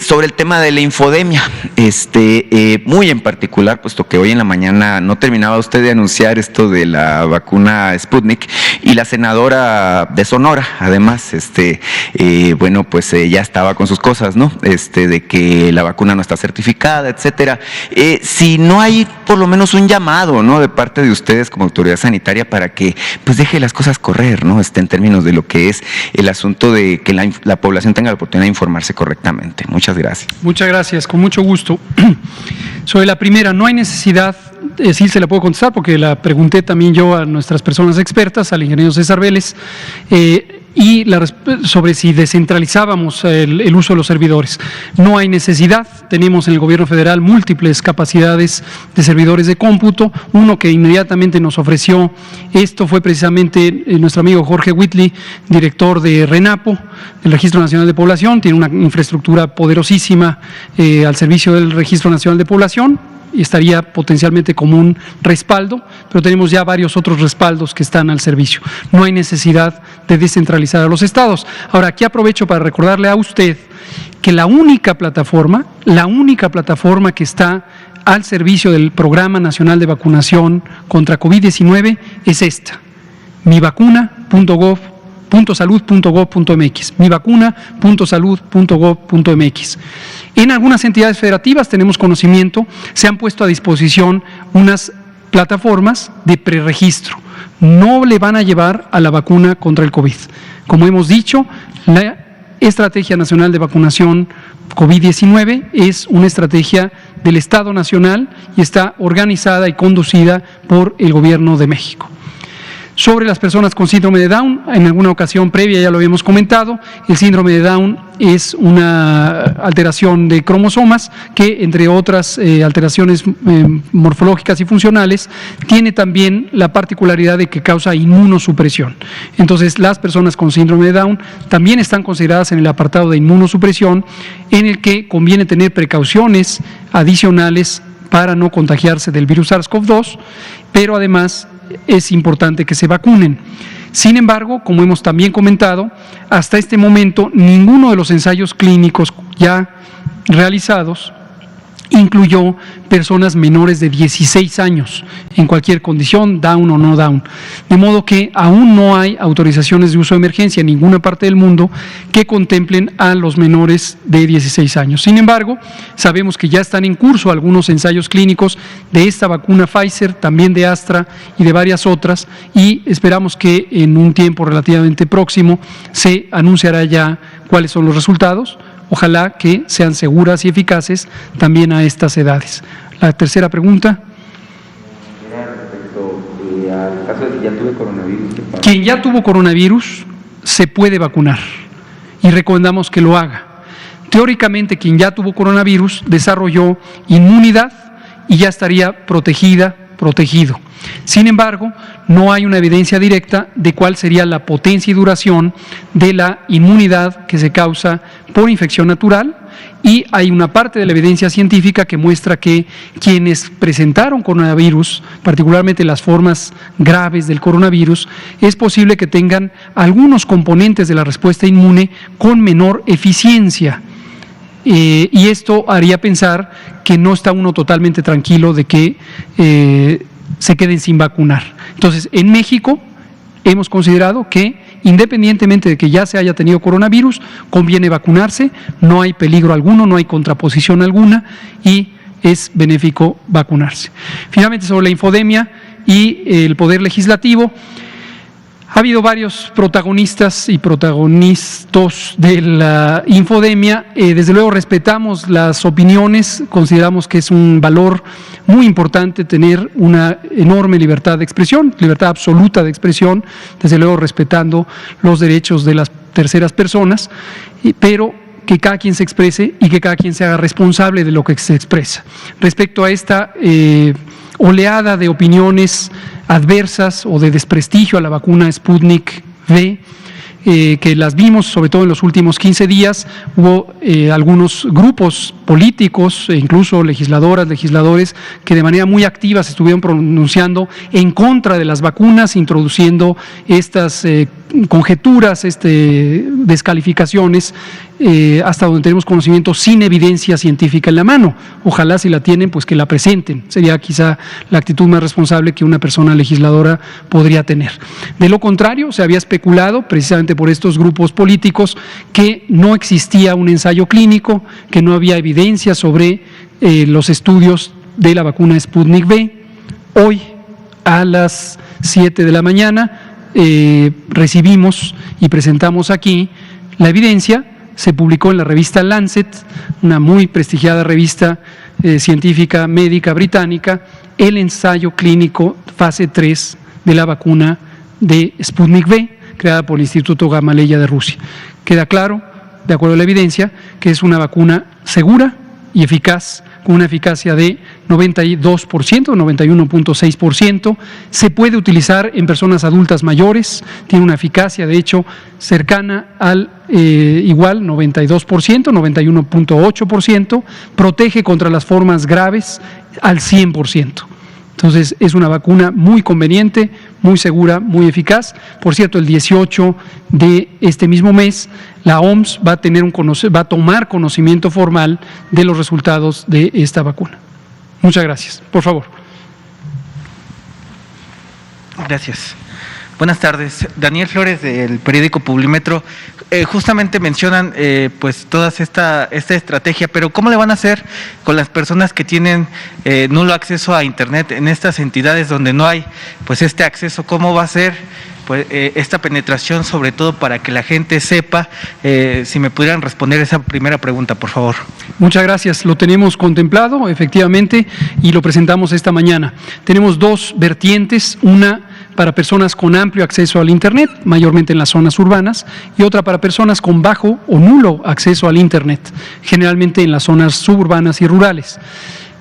Speaker 1: sobre el tema de la infodemia, muy en particular, puesto puesto que hoy en la mañana no terminaba usted de anunciar esto de la vacuna Sputnik y la senadora de Sonora, además, bueno, pues ya estaba con sus cosas, ¿no? De que la vacuna no está certificada, etcétera. Si no hay por lo menos un llamado, ¿no? De parte de ustedes como autoridad sanitaria para que pues deje las cosas correr, ¿no? En términos de lo que es el asunto de que la población tenga la oportunidad de informarse correctamente. Muchas gracias.
Speaker 3: Muchas gracias, con mucho gusto. Sobre la primera, no hay necesidad, sí se la puedo contestar porque la pregunté también yo a nuestras personas expertas, al ingeniero César Vélez, y sobre si descentralizábamos el uso de los servidores. No hay necesidad, tenemos en el gobierno federal múltiples capacidades de servidores de cómputo. Uno que inmediatamente nos ofreció esto fue precisamente nuestro amigo Jorge Whitley, director de RENAPO, del Registro Nacional de Población. Tiene una infraestructura poderosísima al servicio del Registro Nacional de Población y estaría potencialmente como un respaldo, pero tenemos ya varios otros respaldos que están al servicio. No hay necesidad de descentralizar a los estados. Ahora, aquí aprovecho para recordarle a usted que la única plataforma que está al servicio del Programa Nacional de Vacunación contra COVID-19 es esta, mivacuna.salud.gov.mx, mivacuna.salud.gov.mx. En algunas entidades federativas, tenemos conocimiento, se han puesto a disposición unas plataformas de preregistro. No le van a llevar a la vacuna contra el COVID. Como hemos dicho, la Estrategia Nacional de Vacunación COVID-19 es una estrategia del Estado Nacional y está organizada y conducida por el Gobierno de México. Sobre las personas con síndrome de Down, en alguna ocasión previa ya lo habíamos comentado, el síndrome de Down es una alteración de cromosomas que, entre otras alteraciones morfológicas y funcionales, tiene también la particularidad de que causa inmunosupresión. Entonces, las personas con síndrome de Down también están consideradas en el apartado de inmunosupresión, en el que conviene tener precauciones adicionales para no contagiarse del virus SARS-CoV-2, pero además es importante que se vacunen. Sin embargo, como hemos también comentado, hasta este momento ninguno de los ensayos clínicos ya realizados incluyó personas menores de 16 años en cualquier condición, Down o no Down. De modo que aún no hay autorizaciones de uso de emergencia en ninguna parte del mundo que contemplen a los menores de 16 años. Sin embargo, sabemos que ya están en curso algunos ensayos clínicos de esta vacuna Pfizer, también de Astra y de varias otras, y esperamos que en un tiempo relativamente próximo se anunciará ya cuáles son los resultados. Ojalá que sean seguras y eficaces también a estas edades. La tercera pregunta.
Speaker 1: Respecto al caso de que ya tuve coronavirus.
Speaker 3: Quien ya tuvo coronavirus se puede vacunar y recomendamos que lo haga. Teóricamente, quien ya tuvo coronavirus desarrolló inmunidad y ya estaría protegido. Sin embargo, no hay una evidencia directa de cuál sería la potencia y duración de la inmunidad que se causa por infección natural, y hay una parte de la evidencia científica que muestra que quienes presentaron coronavirus, particularmente las formas graves del coronavirus, es posible que tengan algunos componentes de la respuesta inmune con menor eficiencia. Y esto haría pensar que no está uno totalmente tranquilo de que se queden sin vacunar. Entonces, en México hemos considerado que, independientemente de que ya se haya tenido coronavirus, conviene vacunarse, no hay peligro alguno, no hay contraposición alguna y es benéfico vacunarse. Finalmente, sobre la infodemia y el Poder Legislativo, ha habido varios protagonistas y protagonistas de la infodemia. Desde luego respetamos las opiniones, consideramos que es un valor muy importante tener una enorme libertad de expresión, libertad absoluta de expresión, desde luego respetando los derechos de las terceras personas, pero que cada quien se exprese y que cada quien se haga responsable de lo que se expresa. Respecto a esta oleada de opiniones adversas o de desprestigio a la vacuna Sputnik V, que las vimos sobre todo en los últimos 15 días, hubo algunos grupos políticos e incluso legisladores que de manera muy activa se estuvieron pronunciando en contra de las vacunas, introduciendo estas conjeturas, descalificaciones, hasta donde tenemos conocimiento sin evidencia científica en la mano. Ojalá, si la tienen, pues que la presenten. Sería quizá la actitud más responsable que una persona legisladora podría tener. De lo contrario, se había especulado, precisamente por estos grupos políticos, que no existía un ensayo clínico, que no había evidencia sobre los estudios de la vacuna Sputnik V. Hoy, a las 7 de la mañana, recibimos y presentamos aquí la evidencia. Se publicó en la revista Lancet, una muy prestigiada revista científica médica británica, el ensayo clínico fase 3 de la vacuna de Sputnik V, creada por el Instituto Gamaleya de Rusia. Queda claro, de acuerdo a la evidencia, que es una vacuna segura y eficaz, con una eficacia de 92%, 91.6%, se puede utilizar en personas adultas mayores, tiene una eficacia de hecho cercana al igual, 92%, 91.8%, protege contra las formas graves al 100%. Entonces, es una vacuna muy conveniente, muy segura, muy eficaz. Por cierto, el 18 de este mismo mes, la OMS va a tomar conocimiento formal de los resultados de esta vacuna. Muchas gracias. Por favor.
Speaker 4: Gracias. Buenas tardes. Daniel Flores, del periódico Publimetro. Justamente mencionan pues toda esta estrategia, pero ¿cómo le van a hacer con las personas que tienen nulo acceso a Internet en estas entidades donde no hay pues este acceso? ¿Cómo va a ser pues esta penetración, sobre todo para que la gente sepa? Si me pudieran responder esa primera pregunta, por favor.
Speaker 3: Muchas gracias. Lo tenemos contemplado, efectivamente, y lo presentamos esta mañana. Tenemos dos vertientes, una para personas con amplio acceso al Internet, mayormente en las zonas urbanas, y otra para personas con bajo o nulo acceso al Internet, generalmente en las zonas suburbanas y rurales.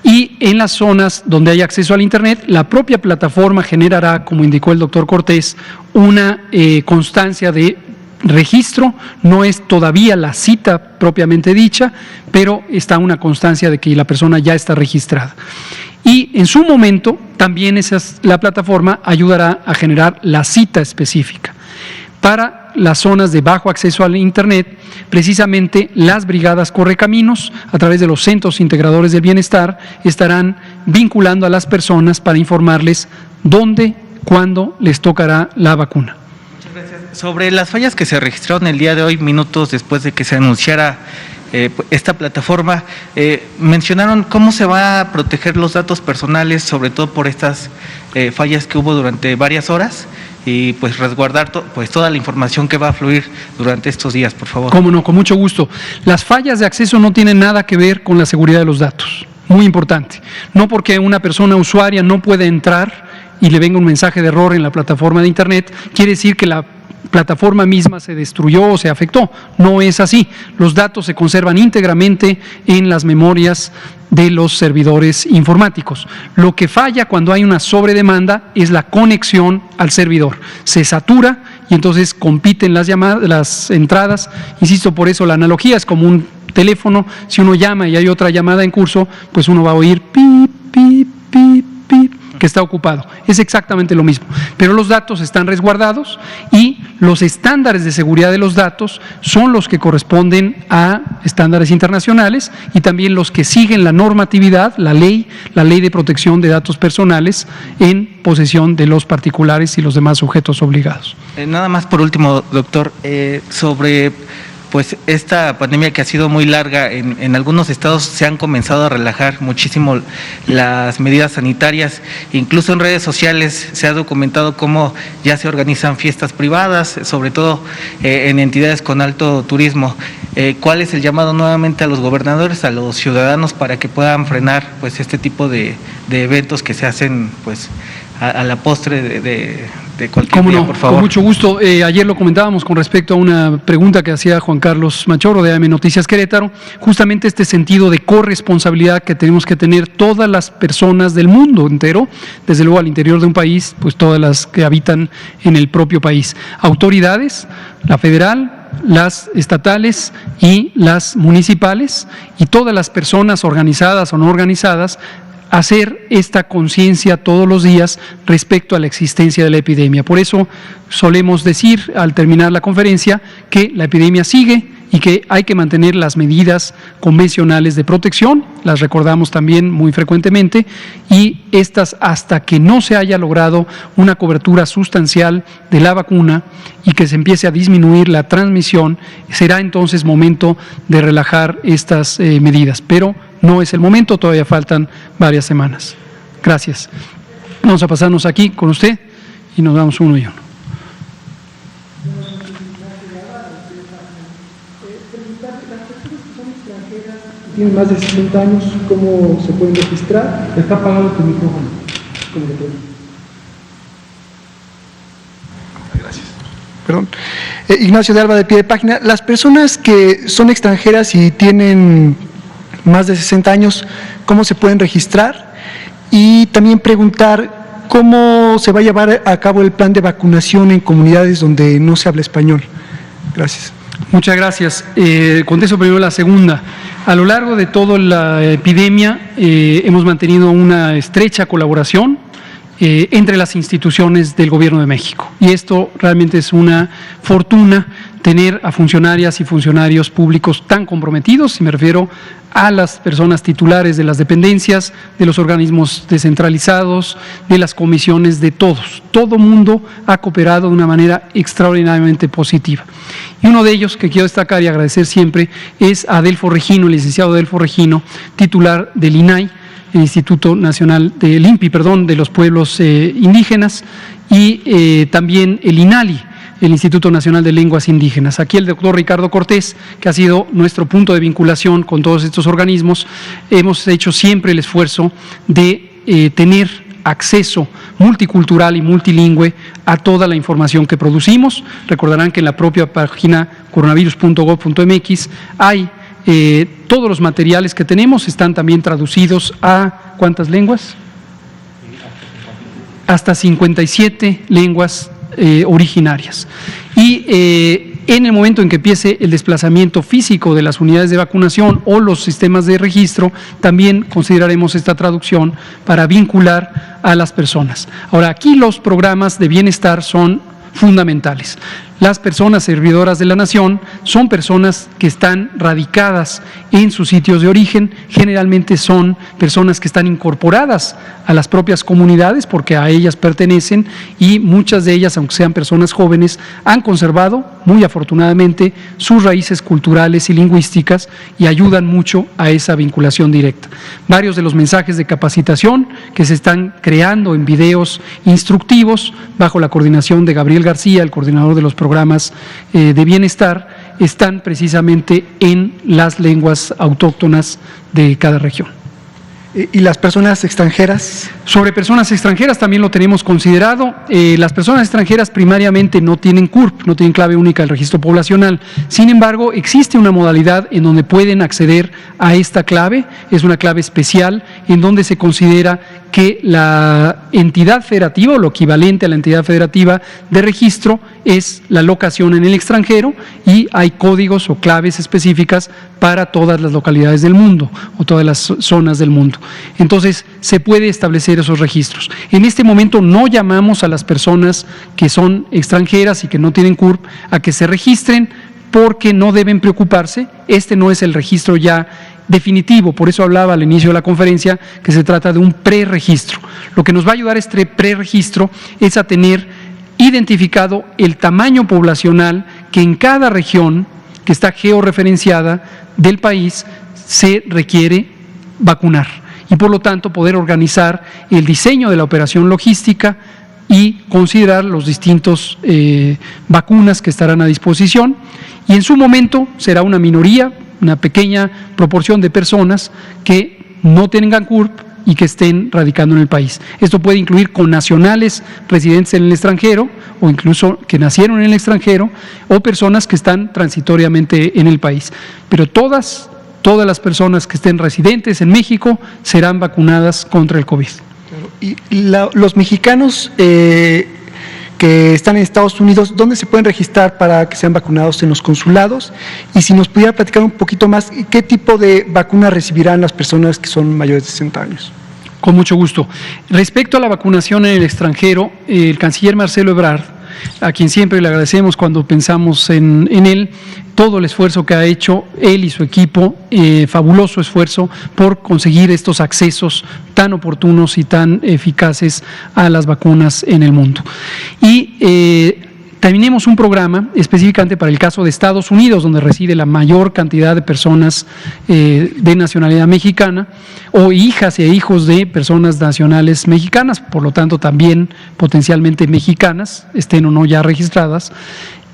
Speaker 3: Y en las zonas donde hay acceso al Internet, la propia plataforma generará, como indicó el doctor Cortés, una constancia de registro. No es todavía la cita propiamente dicha, pero está una constancia de que la persona ya está registrada. Y en su momento también la plataforma ayudará a generar la cita específica. Para las zonas de bajo acceso al Internet, precisamente las brigadas Correcaminos, a través de los centros integradores del bienestar, estarán vinculando a las personas para informarles dónde, cuándo les tocará la vacuna.
Speaker 4: Muchas gracias. Sobre las fallas que se registraron el día de hoy, minutos después de que se anunciara esta plataforma, mencionaron cómo se va a proteger los datos personales, sobre todo por estas fallas que hubo durante varias horas, y pues resguardar pues toda la información que va a fluir durante estos días, por favor.
Speaker 3: Cómo no, con mucho gusto. Las fallas de acceso no tienen nada que ver con la seguridad de los datos. Muy importante. No porque una persona usuaria no puede entrar y le venga un mensaje de error en la plataforma de Internet, quiere decir que la plataforma misma se destruyó o se afectó. No es así. Los datos se conservan íntegramente en las memorias de los servidores informáticos. Lo que falla cuando hay una sobredemanda es la conexión al servidor. Se satura y entonces compiten las llamadas, las entradas. Insisto, por eso la analogía es como un teléfono. Si uno llama y hay otra llamada en curso, pues uno va a oír pip, pip, pip, pip, que está ocupado. Es exactamente lo mismo, pero los datos están resguardados y los estándares de seguridad de los datos son los que corresponden a estándares internacionales y también los que siguen la normatividad, la ley de protección de datos personales en posesión de los particulares y los demás sujetos obligados.
Speaker 4: Nada más por último, doctor, sobre pues esta pandemia que ha sido muy larga, en algunos estados se han comenzado a relajar muchísimo las medidas sanitarias, incluso en redes sociales se ha documentado cómo ya se organizan fiestas privadas, sobre todo en entidades con alto turismo. ¿Cuál es el llamado nuevamente a los gobernadores, a los ciudadanos, para que puedan frenar pues este tipo de eventos que se hacen pues a la postre de cualquier día, por favor?
Speaker 3: Con mucho gusto. Ayer lo comentábamos con respecto a una pregunta que hacía Juan Carlos Machorro de AM Noticias Querétaro, justamente este sentido de corresponsabilidad que tenemos que tener todas las personas del mundo entero, desde luego al interior de un país, pues todas las que habitan en el propio país. Autoridades, la federal, las estatales y las municipales, y todas las personas organizadas o no organizadas, hacer esta conciencia todos los días respecto a la existencia de la epidemia. Por eso solemos decir al terminar la conferencia que la epidemia sigue y que hay que mantener las medidas convencionales de protección, las recordamos también muy frecuentemente, y estas hasta que no se haya logrado una cobertura sustancial de la vacuna y que se empiece a disminuir la transmisión, será entonces momento de relajar estas medidas, pero no es el momento, todavía faltan varias semanas. Gracias. Vamos a pasarnos aquí con usted y nos damos uno y uno.
Speaker 5: Tienen más de 60 años, ¿cómo se pueden registrar? Está apagado tu micrófono. Gracias. Perdón. Ignacio de Alba, de Pie de Página. Las personas que son extranjeras y tienen más de 60 años, ¿cómo se pueden registrar? Y también preguntar cómo se va a llevar a cabo el plan de vacunación en comunidades donde no se habla español. Gracias.
Speaker 3: Muchas gracias. Contesto primero la segunda. A lo largo de toda la epidemia hemos mantenido una estrecha colaboración entre las instituciones del Gobierno de México. Y esto realmente es una fortuna, tener a funcionarias y funcionarios públicos tan comprometidos, y me refiero a las personas titulares de las dependencias, de los organismos descentralizados, de las comisiones, de todos. Todo mundo ha cooperado de una manera extraordinariamente positiva. Y uno de ellos que quiero destacar y agradecer siempre es a Adelfo Regino, el licenciado Adelfo Regino, titular del INAI, el Instituto Nacional del INPI, de los pueblos indígenas, y también el INALI, el Instituto Nacional de Lenguas Indígenas. Aquí el doctor Ricardo Cortés, que ha sido nuestro punto de vinculación con todos estos organismos, hemos hecho siempre el esfuerzo de tener acceso multicultural y multilingüe a toda la información que producimos. Recordarán que en la propia página coronavirus.gov.mx hay todos los materiales que tenemos, están también traducidos a ¿cuántas lenguas? Hasta 57 lenguas originarias. Y en el momento en que empiece el desplazamiento físico de las unidades de vacunación o los sistemas de registro, también consideraremos esta traducción para vincular a las personas. Ahora, aquí los programas de bienestar son fundamentales. Las personas servidoras de la nación son personas que están radicadas en sus sitios de origen, generalmente son personas que están incorporadas a las propias comunidades porque a ellas pertenecen, y muchas de ellas, aunque sean personas jóvenes, han conservado, muy afortunadamente, sus raíces culturales y lingüísticas y ayudan mucho a esa vinculación directa. Varios de los mensajes de capacitación que se están creando en videos instructivos bajo la coordinación de Gabriel García, el coordinador de los programas de bienestar, están precisamente en las lenguas autóctonas de cada región.
Speaker 5: ¿Y las personas extranjeras?
Speaker 3: Sobre personas extranjeras también lo tenemos considerado. Las personas extranjeras primariamente no tienen CURP, no tienen clave única del registro poblacional. Sin embargo, existe una modalidad en donde pueden acceder a esta clave. Es una clave especial en donde se considera que la entidad federativa o lo equivalente a la entidad federativa de registro es la locación en el extranjero, y hay códigos o claves específicas para todas las localidades del mundo o todas las zonas del mundo. Entonces, se puede establecer esos registros. En este momento no llamamos a las personas que son extranjeras y que no tienen CURP a que se registren, porque no deben preocuparse. Este no es el registro ya definitivo, por eso hablaba al inicio de la conferencia que se trata de un preregistro. Lo que nos va a ayudar este preregistro es a tener identificado el tamaño poblacional que en cada región que está georreferenciada del país se requiere vacunar, y por lo tanto poder organizar el diseño de la operación logística y considerar los distintos vacunas que estarán a disposición, y en su momento será una minoría, una pequeña proporción de personas que no tengan CURP y que estén radicando en el país. Esto puede incluir connacionales residentes en el extranjero o incluso que nacieron en el extranjero, o personas que están transitoriamente en el país. Pero todas las personas que estén residentes en México serán vacunadas contra el COVID.
Speaker 5: Y los mexicanos que están en Estados Unidos, ¿dónde se pueden registrar para que sean vacunados? En los consulados. Y si nos pudiera platicar un poquito más, ¿qué tipo de vacuna recibirán las personas que son mayores de 60 años?
Speaker 3: Con mucho gusto. Respecto a la vacunación en el extranjero, el canciller Marcelo Ebrard, a quien siempre le agradecemos cuando pensamos en él, todo el esfuerzo que ha hecho él y su equipo, fabuloso esfuerzo por conseguir estos accesos tan oportunos y tan eficaces a las vacunas en el mundo. Y tenemos un programa específicamente para el caso de Estados Unidos, donde reside la mayor cantidad de personas de nacionalidad mexicana o hijas e hijos de personas nacionales mexicanas, por lo tanto también potencialmente mexicanas, estén o no ya registradas.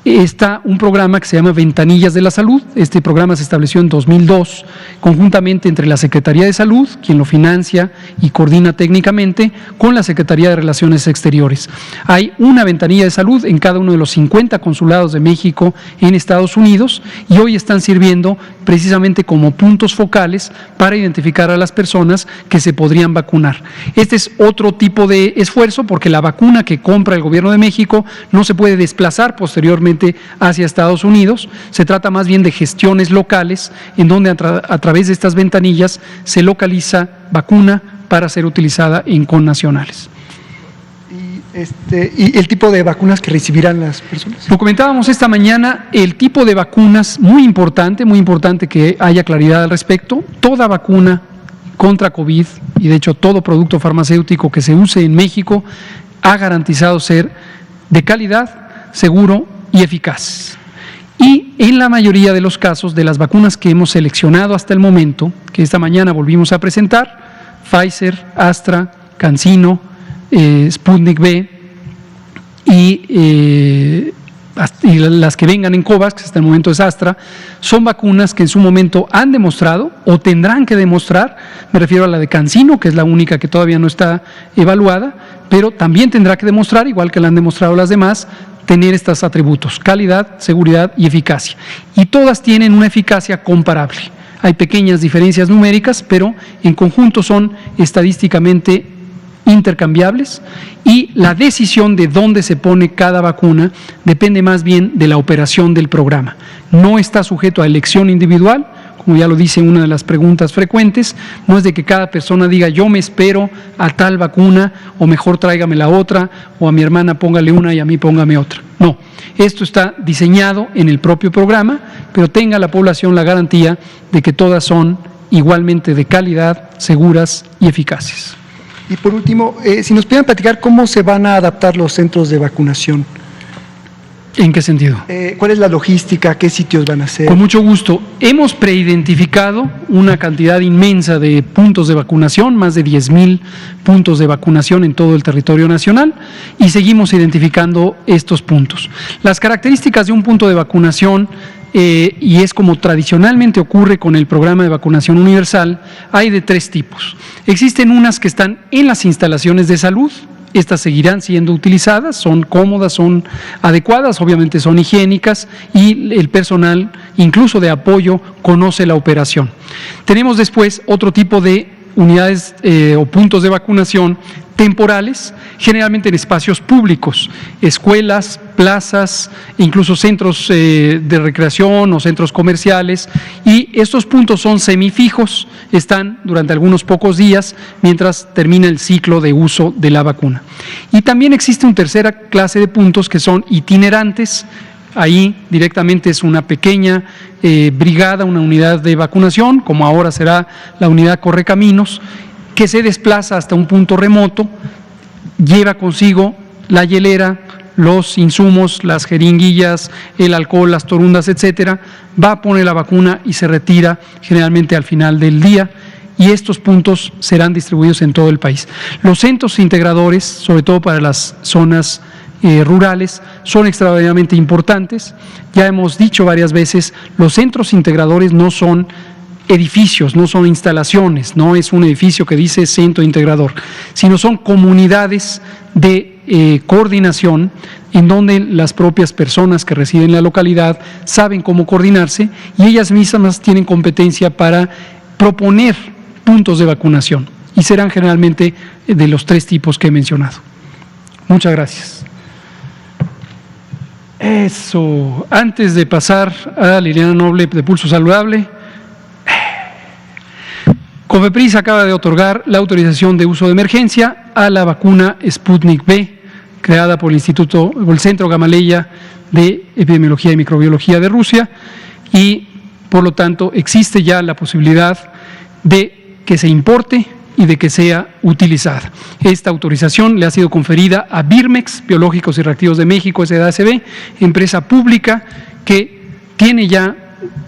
Speaker 3: Está un programa que se llama Ventanillas de la Salud. Este programa se estableció en 2002, conjuntamente entre la Secretaría de Salud, quien lo financia y coordina técnicamente, con la Secretaría de Relaciones Exteriores. Hay una ventanilla de salud en cada uno de los 50 consulados de México en Estados Unidos y hoy están sirviendo precisamente como puntos focales para identificar a las personas que se podrían vacunar. Este es otro tipo de esfuerzo porque la vacuna que compra el Gobierno de México no se puede desplazar posteriormente hacia Estados Unidos. Se trata más bien de gestiones locales en donde a través de estas ventanillas se localiza vacuna para ser utilizada en connacionales.
Speaker 5: ¿Y el tipo de vacunas que recibirán las personas?
Speaker 3: Lo comentábamos esta mañana, el tipo de vacunas, muy importante que haya claridad al respecto. Toda vacuna contra COVID y de hecho todo producto farmacéutico que se use en México ha garantizado ser de calidad, seguro y eficaz. Y en la mayoría de los casos de las vacunas que hemos seleccionado hasta el momento, que esta mañana volvimos a presentar, Pfizer, Astra, CanSino, Sputnik V y las que vengan en COVAX, que hasta el momento es Astra, son vacunas que en su momento han demostrado o tendrán que demostrar, me refiero a la de CanSino, que es la única que todavía no está evaluada, pero también tendrá que demostrar, igual que la han demostrado las demás, tener estos atributos: calidad, seguridad y eficacia. Y todas tienen una eficacia comparable. Hay pequeñas diferencias numéricas, pero en conjunto son estadísticamente intercambiables y la decisión de dónde se pone cada vacuna depende más bien de la operación del programa. No está sujeto a elección individual, como ya lo dice una de las preguntas frecuentes. No es de que cada persona diga yo me espero a tal vacuna o mejor tráigame la otra o a mi hermana póngale una y a mí póngame otra. No, esto está diseñado en el propio programa, pero tenga la población la garantía de que todas son igualmente de calidad, seguras y eficaces.
Speaker 5: Y por último, si nos pudieran platicar cómo se van a adaptar los centros de vacunación.
Speaker 3: ¿En qué sentido?
Speaker 5: ¿Cuál es la logística? ¿Qué sitios van a ser?
Speaker 3: Con mucho gusto. Hemos preidentificado una cantidad inmensa de puntos de vacunación, más de 10,000 puntos de vacunación en todo el territorio nacional, y seguimos identificando estos puntos. Las características de un punto de vacunación, y es como tradicionalmente ocurre con el programa de vacunación universal, hay de 3 tipos. Existen unas que están en las instalaciones de salud. Estas seguirán siendo utilizadas, son cómodas, son adecuadas, obviamente son higiénicas y el personal, incluso de apoyo, conoce la operación. Tenemos después otro tipo de unidades o puntos de vacunación temporales, generalmente en espacios públicos, escuelas, plazas, incluso centros de recreación o centros comerciales, y estos puntos son semifijos, están durante algunos pocos días mientras termina el ciclo de uso de la vacuna. Y también existe una tercera clase de puntos que son itinerantes. Ahí directamente es una pequeña brigada, una unidad de vacunación, como ahora será la unidad Correcaminos, que se desplaza hasta un punto remoto, lleva consigo la hielera, los insumos, las jeringuillas, el alcohol, las torundas, etcétera, va a poner la vacuna y se retira generalmente al final del día, y estos puntos serán distribuidos en todo el país. Los centros integradores, sobre todo para las zonas rurales, son extraordinariamente importantes. Ya hemos dicho varias veces, los centros integradores no son edificios, no son instalaciones, no es un edificio que dice centro integrador, sino son comunidades de coordinación en donde las propias personas que residen en la localidad saben cómo coordinarse y ellas mismas tienen competencia para proponer puntos de vacunación y serán generalmente de los 3 tipos que he mencionado. Muchas gracias. Eso, antes de pasar a Liliana Noble de Pulso Saludable, COFEPRIS acaba de otorgar la autorización de uso de emergencia a la vacuna Sputnik V, creada por el Centro Gamaleya de Epidemiología y Microbiología de Rusia, y por lo tanto existe ya la posibilidad de que se importe y de que sea utilizada. Esta autorización le ha sido conferida a Birmex, Biológicos y Reactivos de México, SADCB, empresa pública que tiene ya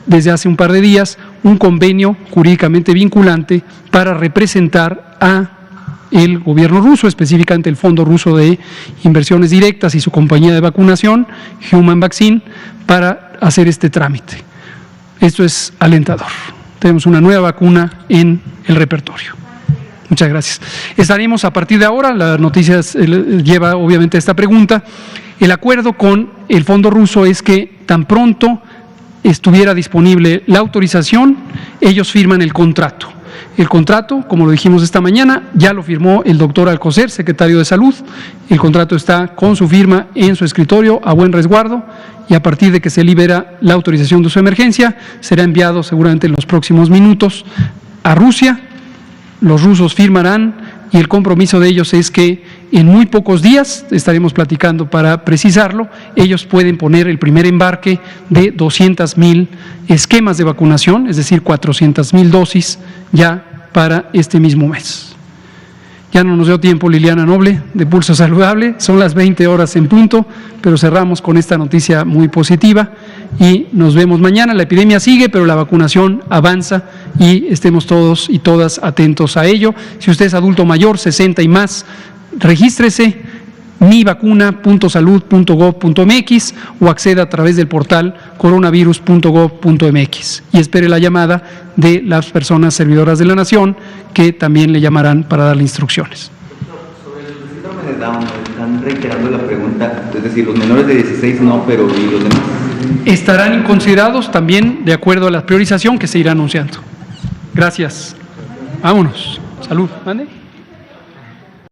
Speaker 3: desde hace un par de días un convenio jurídicamente vinculante para representar a el gobierno ruso, específicamente el Fondo Ruso de Inversiones Directas y su compañía de vacunación, Human Vaccine, para hacer este trámite. Esto es alentador. Tenemos una nueva vacuna en el repertorio. Muchas gracias. Estaremos a partir de ahora, la noticia lleva obviamente a esta pregunta, el acuerdo con el Fondo Ruso es que tan pronto estuviera disponible la autorización, ellos firman el contrato. El contrato, como lo dijimos esta mañana, ya lo firmó el doctor Alcocer, secretario de Salud. El contrato está con su firma en su escritorio a buen resguardo y a partir de que se libera la autorización de su emergencia, será enviado seguramente en los próximos minutos a Rusia. Los rusos firmarán y el compromiso de ellos es que en muy pocos días, estaremos platicando para precisarlo, ellos pueden poner el primer embarque de 200,000 esquemas de vacunación, es decir, 400,000 dosis ya para este mismo mes. Ya no nos dio tiempo, Liliana Noble, de Pulso Saludable, son las 20 horas en punto, pero cerramos con esta noticia muy positiva y nos vemos mañana. La epidemia sigue, pero la vacunación avanza y estemos todos y todas atentos a ello. Si usted es adulto mayor, 60 y más, regístrese mivacuna.salud.gov.mx o acceda a través del portal coronavirus.gov.mx y espere la llamada de las personas servidoras de la nación que también le llamarán para darle instrucciones.
Speaker 6: Sobre el síndrome de Down, están reiterando la pregunta, es decir, los menores de 16 no, pero ¿y los demás?
Speaker 3: Estarán considerados también de acuerdo a la priorización que se irá anunciando. Gracias. Vámonos. Salud. ¿Mande?